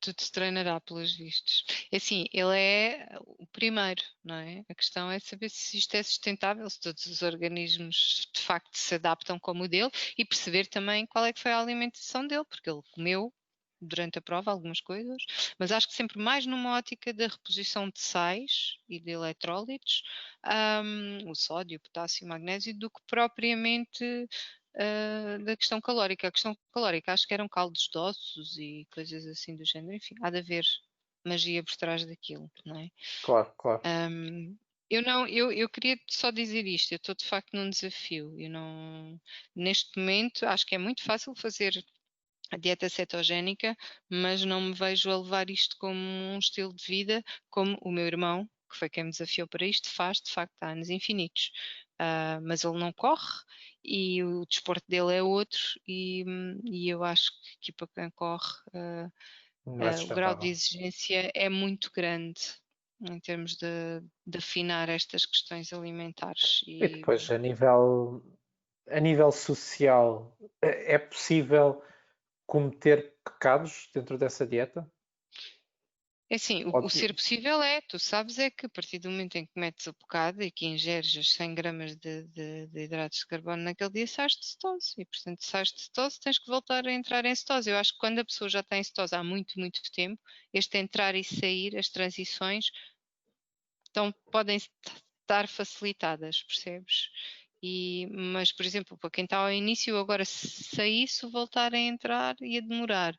Tudo se treinará pelos vistos. É assim, ele é o primeiro, não é? A questão é saber se isto é sustentável, se todos os organismos de facto se adaptam como o dele e perceber também qual é que foi a alimentação dele, porque ele comeu durante a prova algumas coisas, mas acho que sempre mais numa ótica da reposição de sais e de eletrólitos, o sódio, o potássio, o magnésio, do que propriamente da questão calórica. A questão calórica acho que eram caldos de ossos e coisas assim do género. Enfim, há de haver magia por trás daquilo, não é? Claro, claro. Eu não, eu queria só dizer isto, eu estou de facto num desafio. Eu não, neste momento, acho que é muito fácil fazer a dieta cetogénica, mas não me vejo a levar isto como um estilo de vida, como o meu irmão, que foi quem me desafiou para isto, faz de facto há anos infinitos. Mas ele não corre e o desporto dele é outro, e eu acho que aqui para quem corre, Não é o grau de sustentável. exigência é muito grande em termos de afinar estas questões alimentares. E depois, a nível social, é possível cometer pecados dentro dessa dieta? É assim, o Ou- ser possível é, tu sabes é que a partir do momento em que metes o bocado e que ingeres os 100 gramas de hidratos de carbono naquele dia, sais de cetose. E, portanto, sais de cetose, tens que voltar a entrar em cetose. Eu acho que quando a pessoa já está em cetose há muito, muito tempo, este entrar e sair, as transições, então podem estar facilitadas, percebes? Mas, por exemplo, para quem está ao início, agora se saísse, voltar a entrar ia demorar.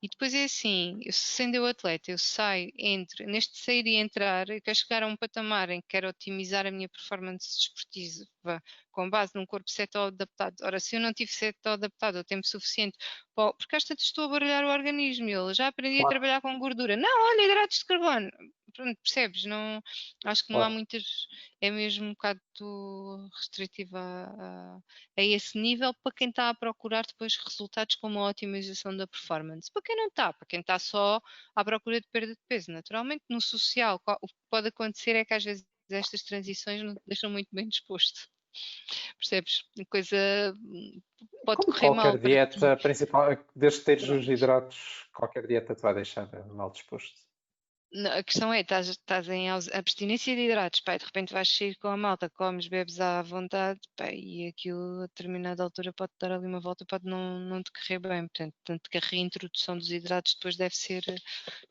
E depois é assim, eu sendo eu atleta, eu saio, entro, neste sair e entrar, eu quero chegar a um patamar em que quero otimizar a minha performance desportiva com base num corpo seto-adaptado. Ora, se eu não tive seto-adaptado o tempo suficiente, porque às tantas estou a baralhar o organismo, eu já aprendi a Claro, trabalhar com gordura. Não, olha, hidratos de carbono. Pronto, percebes? Não, acho que não há claro. muitas, é mesmo um bocado restritiva a esse nível para quem está a procurar depois resultados como a otimização da performance. Para quem não está, para quem está só à procura de perda de peso, naturalmente no social, o que pode acontecer é que às vezes estas transições não te deixam muito bem disposto. Percebes? A coisa pode Como correr qualquer mal para ti. dieta, principal, desde que teres os hidratos, qualquer dieta te vai deixar mal disposto. Não, a questão é, estás em abstinência de hidratos, pá, e de repente vais sair com a malta, comes, bebes à vontade, pá, e aquilo a determinada altura pode dar ali uma volta, pode não te correr bem. Portanto, tanto que a reintrodução dos hidratos depois deve ser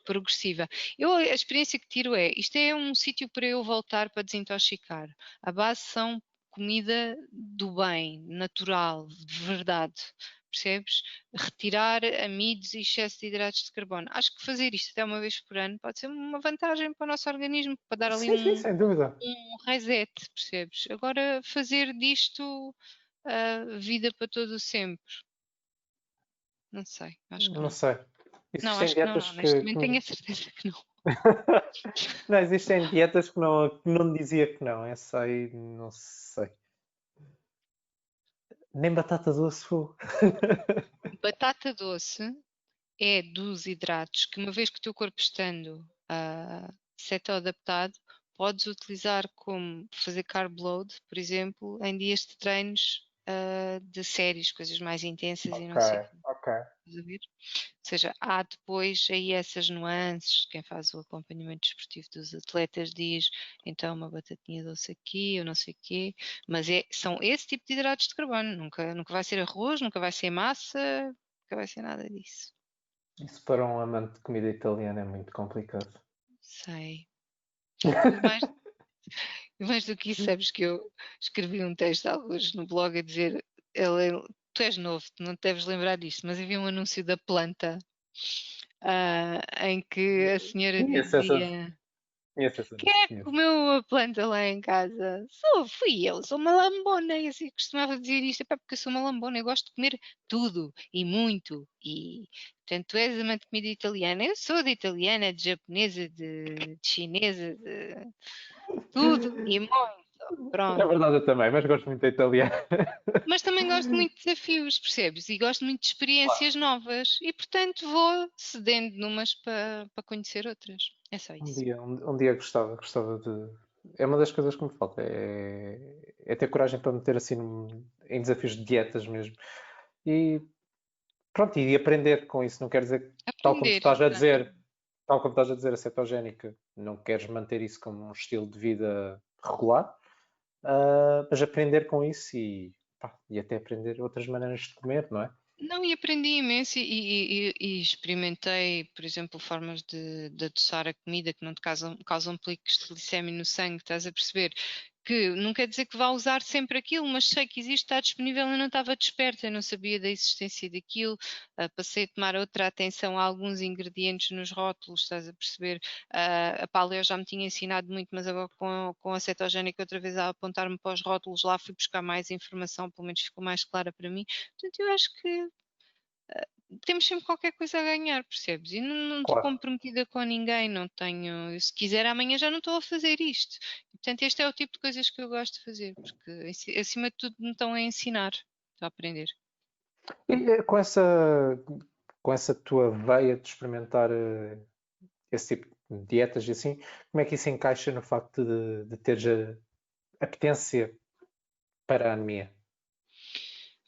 progressiva. A experiência que tiro é, isto é um sítio para eu voltar para desintoxicar. A base são comida do bem, natural, de verdade. Percebes? Retirar amidos e excesso de hidratos de carbono. Acho que fazer isto até uma vez por ano pode ser uma vantagem para o nosso organismo, para dar ali Sim, sim, sem dúvida. um reset, percebes? Agora, fazer disto vida para todo o sempre, não sei, acho que Não não. sei. Não, Existem acho que não, dietas não. Neste que momento tenho a certeza que não. Não, existem dietas que não dizia que não. Essa aí não sei. Nem batata doce, fogo. Batata doce é dos hidratos que, uma vez que o teu corpo estando cetoadaptado, podes utilizar como fazer carb load, por exemplo, em dias de treinos de séries, coisas mais intensas e Ok, não sei o quê. ok. Estás a ver? Ou seja, há depois aí essas nuances. Quem faz o acompanhamento desportivo dos atletas diz então uma batatinha doce aqui, ou não sei o quê, mas são esse tipo de hidratos de carbono. Nunca vai ser arroz, nunca vai ser massa, nunca vai ser nada disso. Isso para um amante de comida italiana é muito complicado. Sei. E mais do que isso, sabes que eu escrevi um texto alguns no blog a dizer, tu és novo, tu não te deves lembrar disto, mas havia um anúncio da planta em que a senhora Conheço essa, dizia conheço essa, quem é que conheço. comeu a planta lá em casa? Fui eu, sou uma lambona. E assim costumava dizer isto, é porque eu sou uma lambona, eu gosto de comer tudo e muito. E portanto, tu és amante de comida italiana, eu sou de italiana, de japonesa, de chinesa, de tudo e muito. É Pronto. verdade, eu também, mas gosto muito da italiana. Mas também gosto muito de desafios, percebes? E gosto muito de experiências novas. E portanto vou cedendo numas para conhecer outras. É só Um isso. dia, um dia gostava de. É uma das coisas que me falta, é ter coragem para meter assim em desafios de dietas mesmo. E pronto, e aprender com isso. Não quer dizer, tal como tu Aprender, estás a dizer, exatamente. tal como estás a dizer, a cetogénica, não queres manter isso como um estilo de vida regular, mas aprender com isso pá, e até aprender outras maneiras de comer, não é? Não, e aprendi imenso e experimentei, por exemplo, formas de adoçar a comida que não te causam picos de glicemia no sangue, estás a perceber? Que não quer dizer que vá usar sempre aquilo, mas sei que existe, está disponível e não estava desperta, eu não sabia da existência daquilo, passei a tomar outra atenção a alguns ingredientes nos rótulos, estás a perceber? A Paleo já me tinha ensinado muito, mas agora com a cetogénica outra vez a apontar-me para os rótulos, lá fui buscar mais informação, pelo menos ficou mais clara para mim. Portanto, eu acho que temos sempre qualquer coisa a ganhar, percebes? E não estou Claro. comprometida com ninguém, não tenho. Se quiser, amanhã já não estou a fazer isto. E, portanto, este é o tipo de coisas que eu gosto de fazer, porque acima de tudo me estão a ensinar, estou a aprender. E com essa tua veia de experimentar esse tipo de dietas e assim, como é que isso encaixa no facto de teres a potência para a anemia?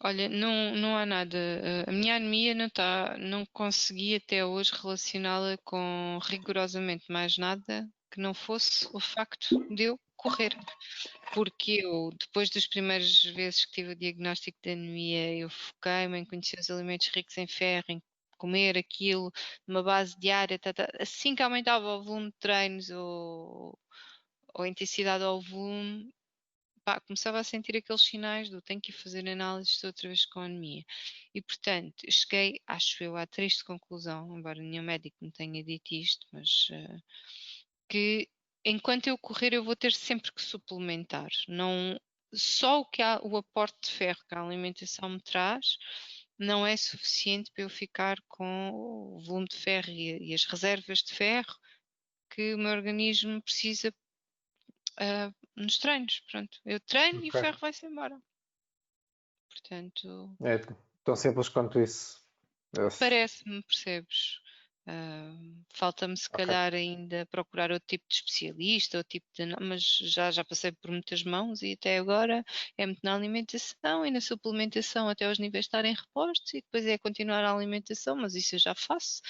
Olha, não há nada. A minha anemia não consegui até hoje relacioná-la com rigorosamente mais nada que não fosse o facto de eu correr. Porque eu, depois das primeiras vezes que tive o diagnóstico de anemia, eu foquei-me em conhecer os alimentos ricos em ferro, em comer aquilo, numa base diária, assim que aumentava o volume de treinos ou a intensidade ao volume, pá, começava a sentir aqueles sinais do tenho que ir fazer análises outra vez com anemia. E portanto, cheguei, acho eu, à triste conclusão, embora nenhum médico me tenha dito isto, mas que enquanto eu correr eu vou ter sempre que suplementar. Não, só o aporte de ferro que a alimentação me traz não é suficiente para eu ficar com o volume de ferro e as reservas de ferro que o meu organismo precisa nos treinos. Pronto, eu treino e o Ok. ferro vai-se embora. Portanto, É tão simples quanto isso. parece-me, percebes? Falta-me se Ok, calhar ainda procurar outro tipo de especialista, outro tipo de, mas já passei por muitas mãos e até agora é muito na alimentação e na suplementação até os níveis estarem repostos e depois é continuar a alimentação, mas isso eu já faço.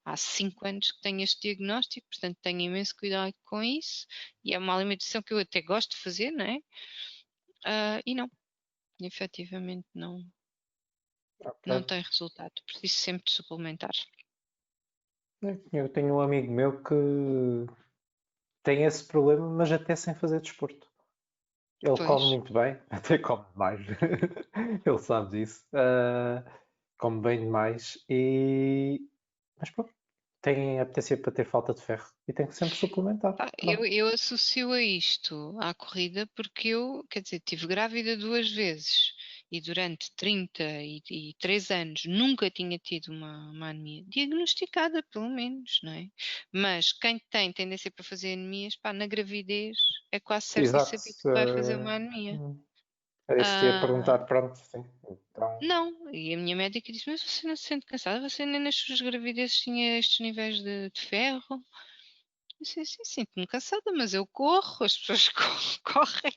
Há 5 anos que tenho este diagnóstico, portanto tenho imenso cuidado com isso e é uma alimentação que eu até gosto de fazer, não é? E não, efetivamente não ok. tem resultado, preciso sempre de suplementar. Eu tenho um amigo meu que tem esse problema, mas até sem fazer desporto. Ele come Pois. muito bem, até come demais. Ele sabe disso. Come bem demais mas pronto, tem apetência para ter falta de ferro e tem que sempre suplementar. Pá, eu, Pronto. eu associo a isto, à corrida, porque eu, quer dizer, estive grávida 2 vezes e durante 33 anos nunca tinha tido uma anemia diagnosticada, pelo menos, não é? Mas quem tem tendência para fazer anemias, pá, na gravidez é quase certo e Exato. sabido que vai fazer uma anemia. Era isso que te ia Ah, perguntar. Pronto, sim. Então, não, e a minha médica disse: Mas você não se sente cansada? Você nem nas suas gravidezes tinha estes níveis de ferro? Sim, sim, sinto-me cansada, mas eu corro, as pessoas correm,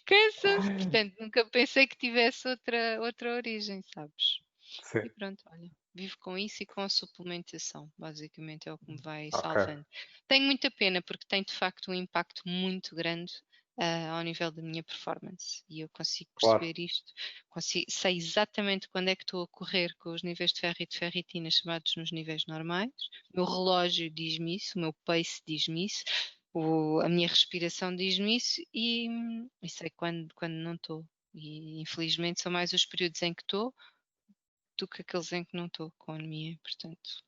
cansam-se, portanto, nunca pensei que tivesse outra origem, sabes? sim. E pronto, olha, vivo com isso e com a suplementação, basicamente é o que me vai Ok. salvando. Tenho muita pena porque tem de facto um impacto muito grande ao nível da minha performance e eu consigo Claro. perceber isto, sei exatamente quando é que estou a correr com os níveis de ferro e de ferritina chamados nos níveis normais, o meu relógio diz-me isso, o meu pace diz-me isso, a minha respiração diz-me isso e sei quando não estou. E infelizmente são mais os períodos em que estou do que aqueles em que não estou com anemia, portanto,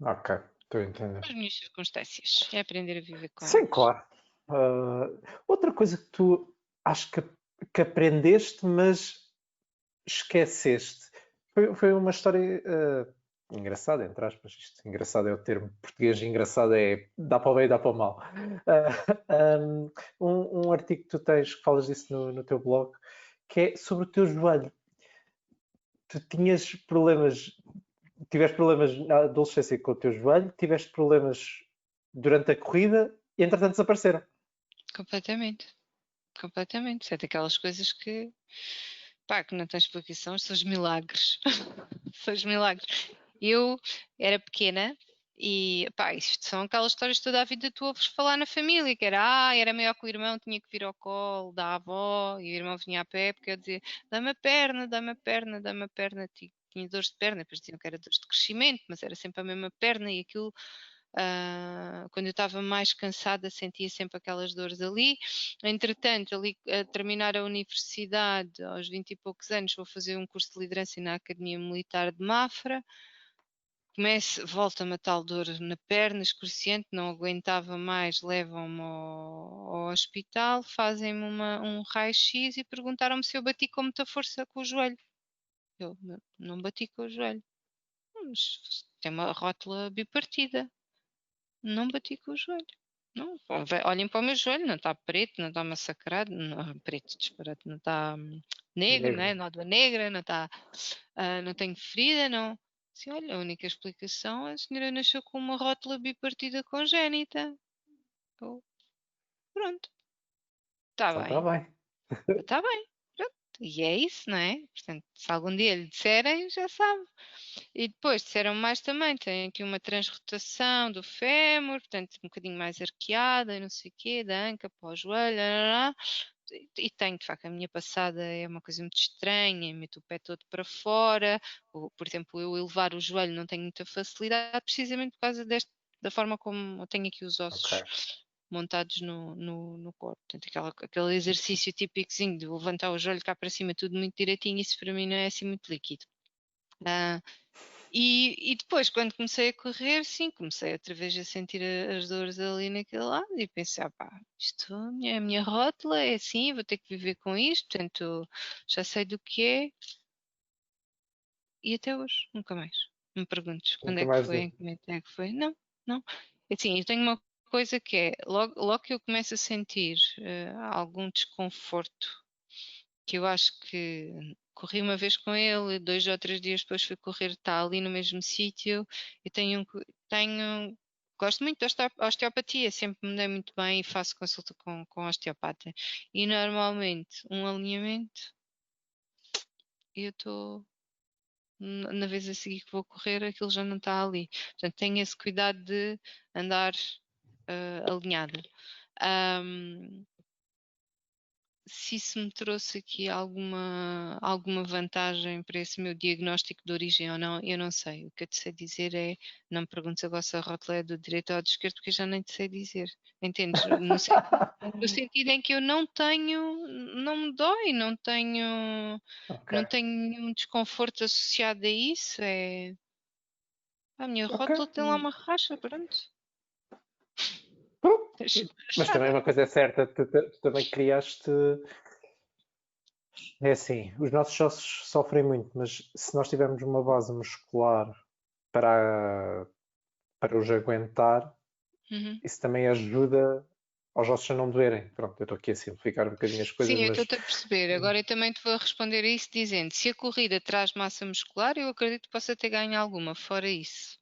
Ok. Estou a entender. as minhas circunstâncias, é aprender a viver com Sim, elas. claro. Ah, outra coisa que tu acho que aprendeste, mas esqueceste. Foi uma história engraçada, entre aspas. Isto, engraçado é o termo português, engraçado é dá para o bem e dá para o mal. Um artigo que tu tens, que falas disso no teu blog, que é sobre o teu joelho. Tu tiveste problemas na adolescência com o teu joelho, tiveste problemas durante a corrida e entretanto desapareceram. Completamente, completamente. É daquelas coisas que, pá, que não tem explicação, são os milagres. São os milagres. Eu era pequena e, pá, isto são aquelas histórias toda a vida tu ouves falar na família, que era maior que o irmão, tinha que vir ao colo da avó e o irmão vinha a pé porque eu dizia, dá-me a perna, dá-me a perna, dá-me a perna. Tinha dores de perna, depois diziam que era dores de crescimento, mas era sempre a mesma perna e aquilo, quando eu estava mais cansada sentia sempre aquelas dores ali. Entretanto, ali a terminar a universidade, aos 20 e poucos anos, vou fazer um curso de liderança na Academia Militar de Mafra. Volta-me a tal dor na perna, excruciante, não aguentava mais, levam-me ao hospital, fazem-me um raio-x e perguntaram-me se eu bati com muita força com o joelho. Eu não bati com o joelho. mas tem uma rótula bipartida. Não bati com o joelho. Não, olhem para o meu joelho, não está preto, não está massacrado, não, preto, disparate, não está negro, Negro. né? Nódoa negra, não está, não tenho ferida, não. Sim, olha, a única explicação, a senhora nasceu com uma rótula bipartida congénita. Oh, pronto, está Então está bem, bem. está bem. Pronto. E é isso, não é? Portanto, se algum dia lhe disserem, já sabe. E depois disseram mais também, tem aqui uma transrotação do fémur, portanto um bocadinho mais arqueada, e não sei o quê, da anca para o joelho, lá, lá. E tenho, de facto, a minha passada é uma coisa muito estranha, meto o pé todo para fora, ou, por exemplo, eu elevar o joelho não tenho muita facilidade, precisamente por causa da forma como eu tenho aqui os Ok. ossos montados no corpo. Portanto, aquele exercício típicozinho de levantar o joelho cá para cima, tudo muito direitinho, isso para mim não é assim muito líquido. Ah, e depois, quando comecei a correr, sim, comecei outra vez a sentir as dores ali naquele lado e pensei, pá, isto é a minha rótula, é assim, vou ter que viver com isto, portanto, já sei do que é. E até hoje, nunca mais. Me perguntes quando Nunca é que mais foi, vi. em que momento é que foi. Não, não. É assim, eu tenho uma coisa que é, logo que eu começo a sentir algum desconforto, que eu acho que corri uma vez com ele, 2 ou 3 dias depois fui correr, está ali no mesmo sítio. Eu gosto muito da osteopatia, sempre me dei muito bem e faço consulta com osteopata. E normalmente um alinhamento, eu estou na vez a seguir que vou correr, aquilo já não está ali. Portanto, tenho esse cuidado de andar alinhada. Ahm, se isso me trouxe aqui alguma vantagem para esse meu diagnóstico de origem ou não, eu não sei. O que eu te sei dizer é, não me perguntes agora se a rótula é do direito ou do esquerdo, porque eu já nem te sei dizer. Entendes? No sentido em que eu não me dói, Ok. não tenho nenhum desconforto associado a isso. A minha Ok. rótula tem lá uma racha, pronto. Pronto. Deixa Mas também rachada. uma coisa é certa, tu também criaste. É assim, os nossos ossos sofrem muito, mas se nós tivermos uma base muscular para, para os aguentar, Uhum. isso também ajuda aos ossos a não doerem. Pronto, eu estou aqui a simplificar um bocadinho as Sim, coisas, eu mas estou-te a perceber. Agora eu também te vou responder a isso dizendo, se a corrida traz massa muscular, eu acredito que possa ter ganho alguma. Fora isso,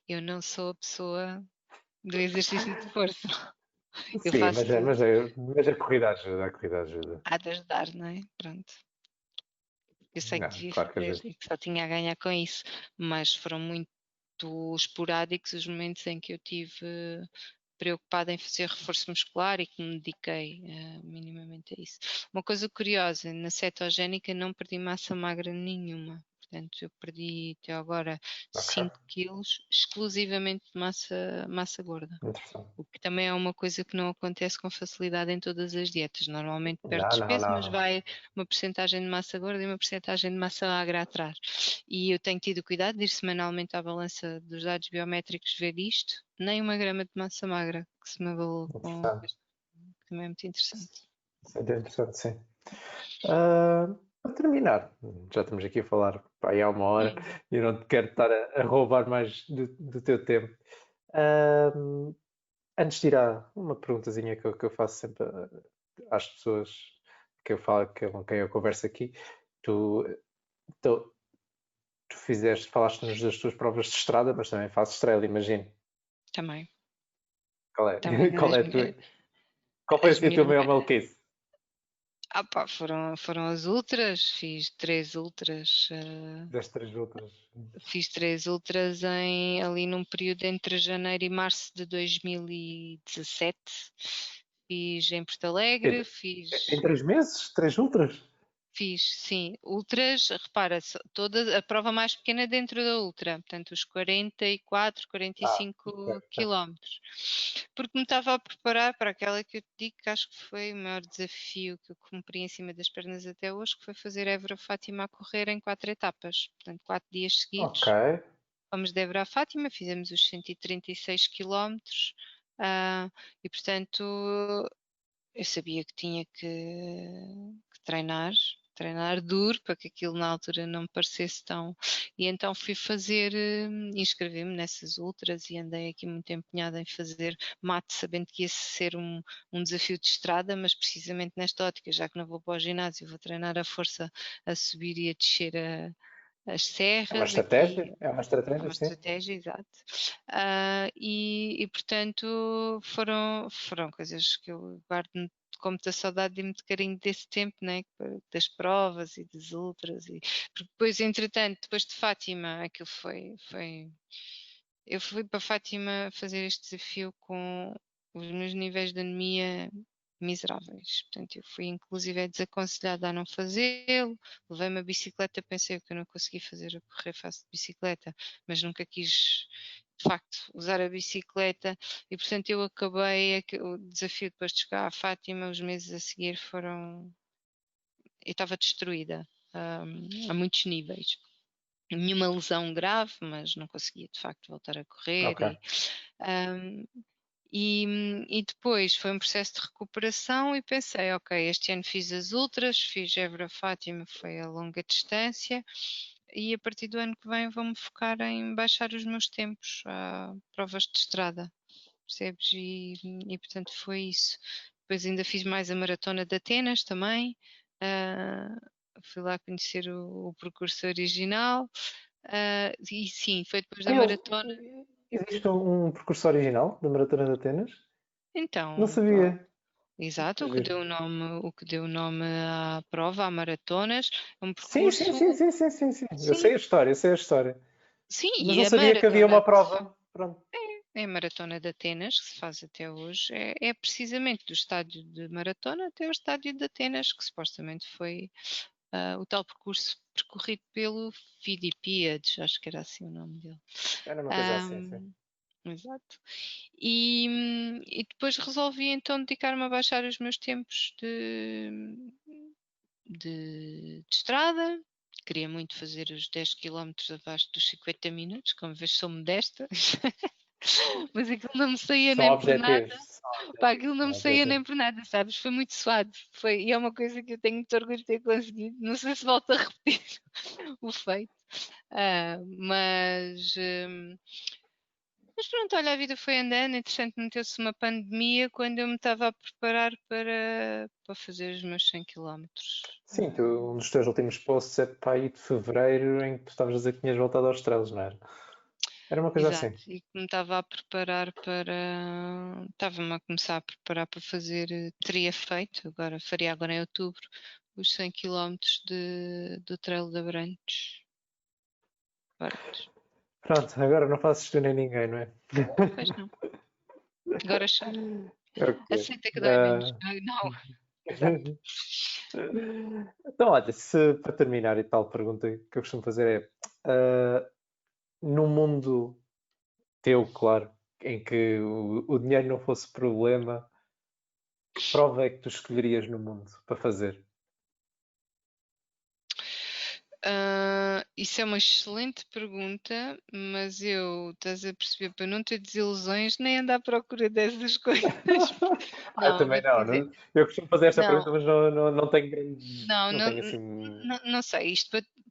eu não sou a pessoa do exercício de força. Eu sim, faço tudo. mas a corrida ajuda, a corrida ajuda. Há de ajudar, não é? Pronto. Eu sei que Ah, devia claro que fazer ajuda. e que só tinha a ganhar com isso, mas foram muito esporádicos os momentos em que eu tive preocupada em fazer reforço muscular e que me dediquei minimamente a isso. Uma coisa curiosa, na cetogénica não perdi massa magra nenhuma. Portanto, eu perdi até agora Ok, 5 quilos exclusivamente de massa gorda. interessante. O que também é uma coisa que não acontece com facilidade em todas as dietas. Normalmente Não, perdes não, peso, mas não. vai uma percentagem de massa gorda e uma percentagem de massa magra atrás. E eu tenho tido cuidado de ir semanalmente à balança dos dados biométricos ver isto. Nem 1 grama de massa magra que se me abalou com Interessante. isto, que também é muito interessante. Isso é interessante, sim. Para terminar, já estamos aqui a falar pá, aí há uma hora Hum, e eu não te quero estar a roubar mais do teu tempo. Ah, antes de ir a uma perguntazinha que eu faço sempre às pessoas que eu falo, com quem eu converso aqui, tu, tu, tu falaste-nos das tuas provas de estrada, mas também fazes trail, imagino. também, Qual é? também. Qual é qual foi As assim a tua minhas, maior maluquice? pá, foram as ultras, fiz 3 ultras. Das três outras. Fiz 3 ultras ali num período entre janeiro e março de 2017. Fiz em Porto Alegre, Em 3 meses? 3 ultras? fiz, sim, ultras, repara, toda a prova mais pequena dentro da ultra, portanto os 44, Ah, ok, 45 ok. quilómetros. Porque me estava a preparar para aquela que eu te digo que acho que foi o maior desafio que eu cumpri em cima das pernas até hoje, que foi fazer Évora Fátima a correr em 4 etapas, portanto 4 dias Ok. seguidos. Fomos de Évora à Fátima, fizemos os 136 quilómetros, e portanto eu sabia que tinha que treinar, treinar duro para que aquilo na altura não me parecesse tão. E então fui fazer, inscrevi-me nessas ultras e andei aqui muito empenhada em fazer mate, sabendo que ia ser um desafio de estrada, mas precisamente nesta ótica, já que não vou para o ginásio, vou treinar a força a subir e a descer as É uma serras aqui. estratégia? É uma É estratégia, uma sim. estratégia, exato. E portanto foram coisas que eu guardo com muita saudade e muito carinho desse tempo, né? Das provas e das ultras. Porque depois, entretanto, depois de Fátima, aquilo foi. Eu fui para Fátima fazer este desafio com os meus níveis de anemia miseráveis. Portanto, eu fui inclusive desaconselhada a não fazê-lo. Levei-me a bicicleta, pensei que eu não consegui fazer a correr fácil de bicicleta, mas nunca quis, de facto, usar a bicicleta. E portanto, eu acabei o desafio depois de chegar à Fátima. Os meses a seguir foram. Eu estava destruída, a muitos níveis. Nenhuma lesão grave, mas não conseguia de facto voltar a correr Ok. um, e depois foi um processo de recuperação e pensei, ok, este ano fiz as ultras, fiz Évora Fátima, foi a longa distância e a partir do ano que vem vou-me focar em baixar os meus tempos a provas de estrada, percebes? E portanto foi isso. Depois ainda fiz mais a maratona de Atenas também, fui lá conhecer o percurso original. E sim, foi depois da Eles, maratona. existe um percurso original da Maratona de Atenas? Não Então, sabia. exato, o que Giro. deu o nome, o que deu o nome à prova, à maratonas, é um Sim, sim, percurso, sim, sim, sim, sim, sim. Eu sim, sei a história, eu sei a história. sim, Mas e não a sabia que havia maratona uma que se prova. Pronto. é a maratona de Atenas, que se faz até hoje, é precisamente do estádio de maratona até o estádio de Atenas, que supostamente foi o tal percurso percorrido pelo Fidipiades, acho que era assim o nome dele. Era uma coisa assim, sim. Ahm, Exato. E depois resolvi então dedicar-me a baixar os meus tempos de estrada. Queria muito fazer os 10 km abaixo dos 50 minutos, como vês sou modesta, mas aquilo não me saía São nem por nada. objetivos. São Pá, aquilo objetivos. não me São saía objetivos. nem por nada, sabes? Foi muito suado. E é uma coisa que eu tenho muito orgulho de ter conseguido. Não sei se volto a repetir o feito. Mas pronto, olha, a vida foi andando. Entretanto, meteu-se uma pandemia quando eu me estava a preparar para fazer os meus 100 km. Sim, um dos teus últimos posts é para aí de fevereiro em que tu estavas a dizer que tinhas voltado aos trails, não era? Era uma coisa Exato, assim. e que me estava a preparar para. Estava-me a começar a preparar para fazer. Teria feito, faria agora em outubro, os 100 km do Trail de Abrantes. Pronto. Pronto, agora não fazes tu nem ninguém, não é? Pois não. Agora choro. Ok. Aceita que dói menos. Ah, Ai, não. Exato. Então, olha, se para terminar e tal, pergunta que eu costumo fazer é: no mundo teu, claro, em que o dinheiro não fosse problema, que prova é que tu escolherias no mundo para fazer? Isso é uma excelente pergunta, mas estás a perceber, para não ter desilusões, nem andar à procura dessas coisas. Eu Não, também vou-te não, dizer. eu costumo fazer esta Não, pergunta, mas não tenho grandes. não, Não não, tenho assim. não sei.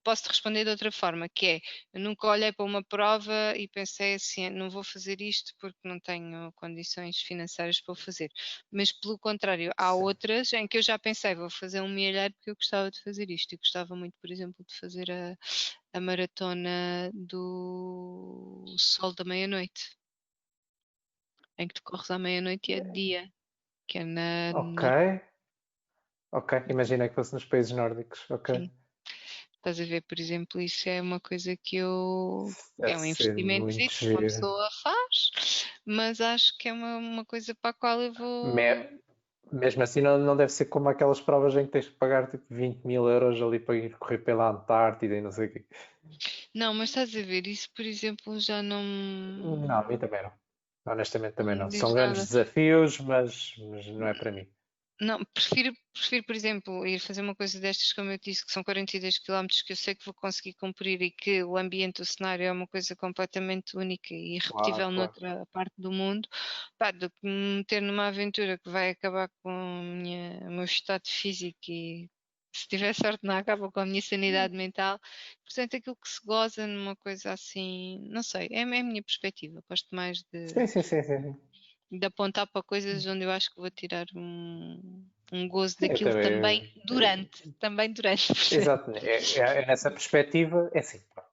Posso-te responder de outra forma, que é, eu nunca olhei para uma prova e pensei assim, não vou fazer isto porque não tenho condições financeiras para o fazer. Mas pelo contrário, há Sim. outras em que eu já pensei, vou fazer um milhar porque eu gostava de fazer isto. Eu gostava muito, por exemplo, de fazer a maratona do Sol da Meia-Noite, em que tu corres à meia-noite e é de dia, que é na Ok, Noruega. ok. Imaginei que fosse nos países nórdicos. Ok. Sim. Estás a ver, por exemplo, isso é uma coisa que eu. Deve É um ser investimento muito que uma giro. pessoa faz, mas acho que é uma coisa para a qual eu vou. Me- Mesmo assim, não deve ser como aquelas provas em que tens que pagar tipo 20 mil euros ali para ir correr pela Antártida e não sei o quê. Não, mas estás a ver, isso, por exemplo, já não, Não, a mim também não. Honestamente, não também me não. São diz grandes nada. desafios, mas não é para mim. Não, prefiro, por exemplo, ir fazer uma coisa destas, como eu disse, que são 42 km, que eu sei que vou conseguir cumprir e que o ambiente, o cenário é uma coisa completamente única e Claro, irrepetível claro. noutra parte do mundo, pá, do que me meter numa aventura que vai acabar com o meu estado físico se tiver sorte não acaba com a minha sanidade mental. Portanto, aquilo que se goza numa coisa assim, não sei, é a minha perspectiva. Gosto mais Sim, sim, sim, sim. de apontar para coisas onde eu acho que vou tirar um gozo Eu daquilo também também. também durante, percebe? Exato, é nessa perspectiva, é assim, pronto.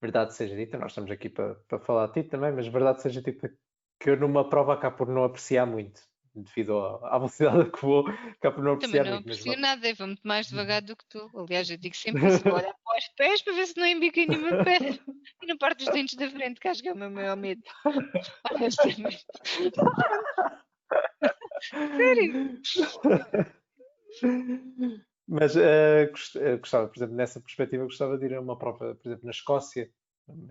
Verdade seja dita, nós estamos aqui para falar de ti também, mas verdade seja dita que eu numa prova acabo por não apreciar muito, devido à velocidade que vou, acabo por não Também apreciar não muito, mas aprecio nada, eu vou muito mais devagar do que tu. Aliás, eu digo sempre isso, vou olhar para os pés para ver se não embica nenhuma pedra. E não parte os dentes da frente, que acho que é o meu maior medo, honestamente. Sério. Mas gostava, por exemplo, nessa perspectiva, gostava de ir a uma prova, por exemplo, na Escócia.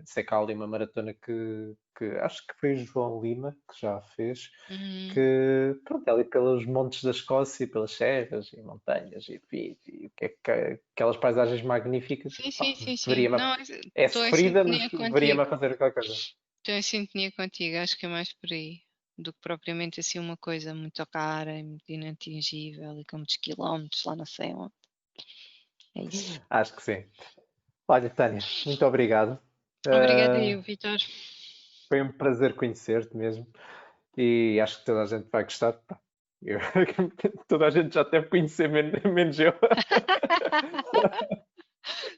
Sei que há ali uma maratona que acho que foi o João Lima que já fez, Hum, que pronto, é ali pelos montes da Escócia, pelas serras e montanhas e o que é que aquelas paisagens magníficas, sim, pá, sim, sim, sim. deveria-me, Não, é estou em sofrida, mas sintonia deveria-me contigo. a fazer qualquer coisa. Estou em sintonia contigo, acho que é mais por aí. Do que propriamente assim uma coisa muito cara e muito inatingível e com muitos quilómetros, lá não sei onde. É isso. Acho que sim. Olha, Tânia, muito obrigado. Obrigada Uh, eu, Vitor. Foi um prazer conhecer-te mesmo e acho que toda a gente vai gostar. Pá, eu- toda a gente já deve conhecer, menos eu.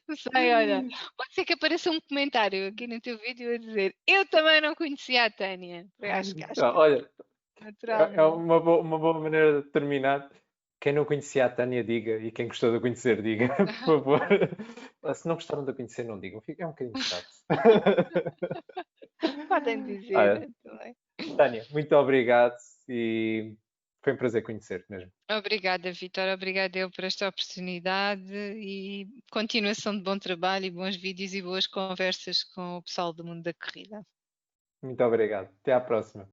Não sei, olha, pode ser que apareça um comentário aqui no teu vídeo a dizer eu também não conhecia a Tânia. Eu acho que Olha, é naturalmente. uma boa maneira de terminar. Quem não conhecia a Tânia, diga, e quem gostou de a conhecer, diga, por favor. Se não gostaram de a conhecer, não digam, é um bocadinho chato. Podem dizer Olha, também. Tânia, muito obrigado e foi um prazer conhecer-te mesmo. Obrigada, Vitor. Obrigada eu por esta oportunidade e continuação de bom trabalho e bons vídeos e boas conversas com o pessoal do mundo da corrida. Muito obrigado. Até à próxima.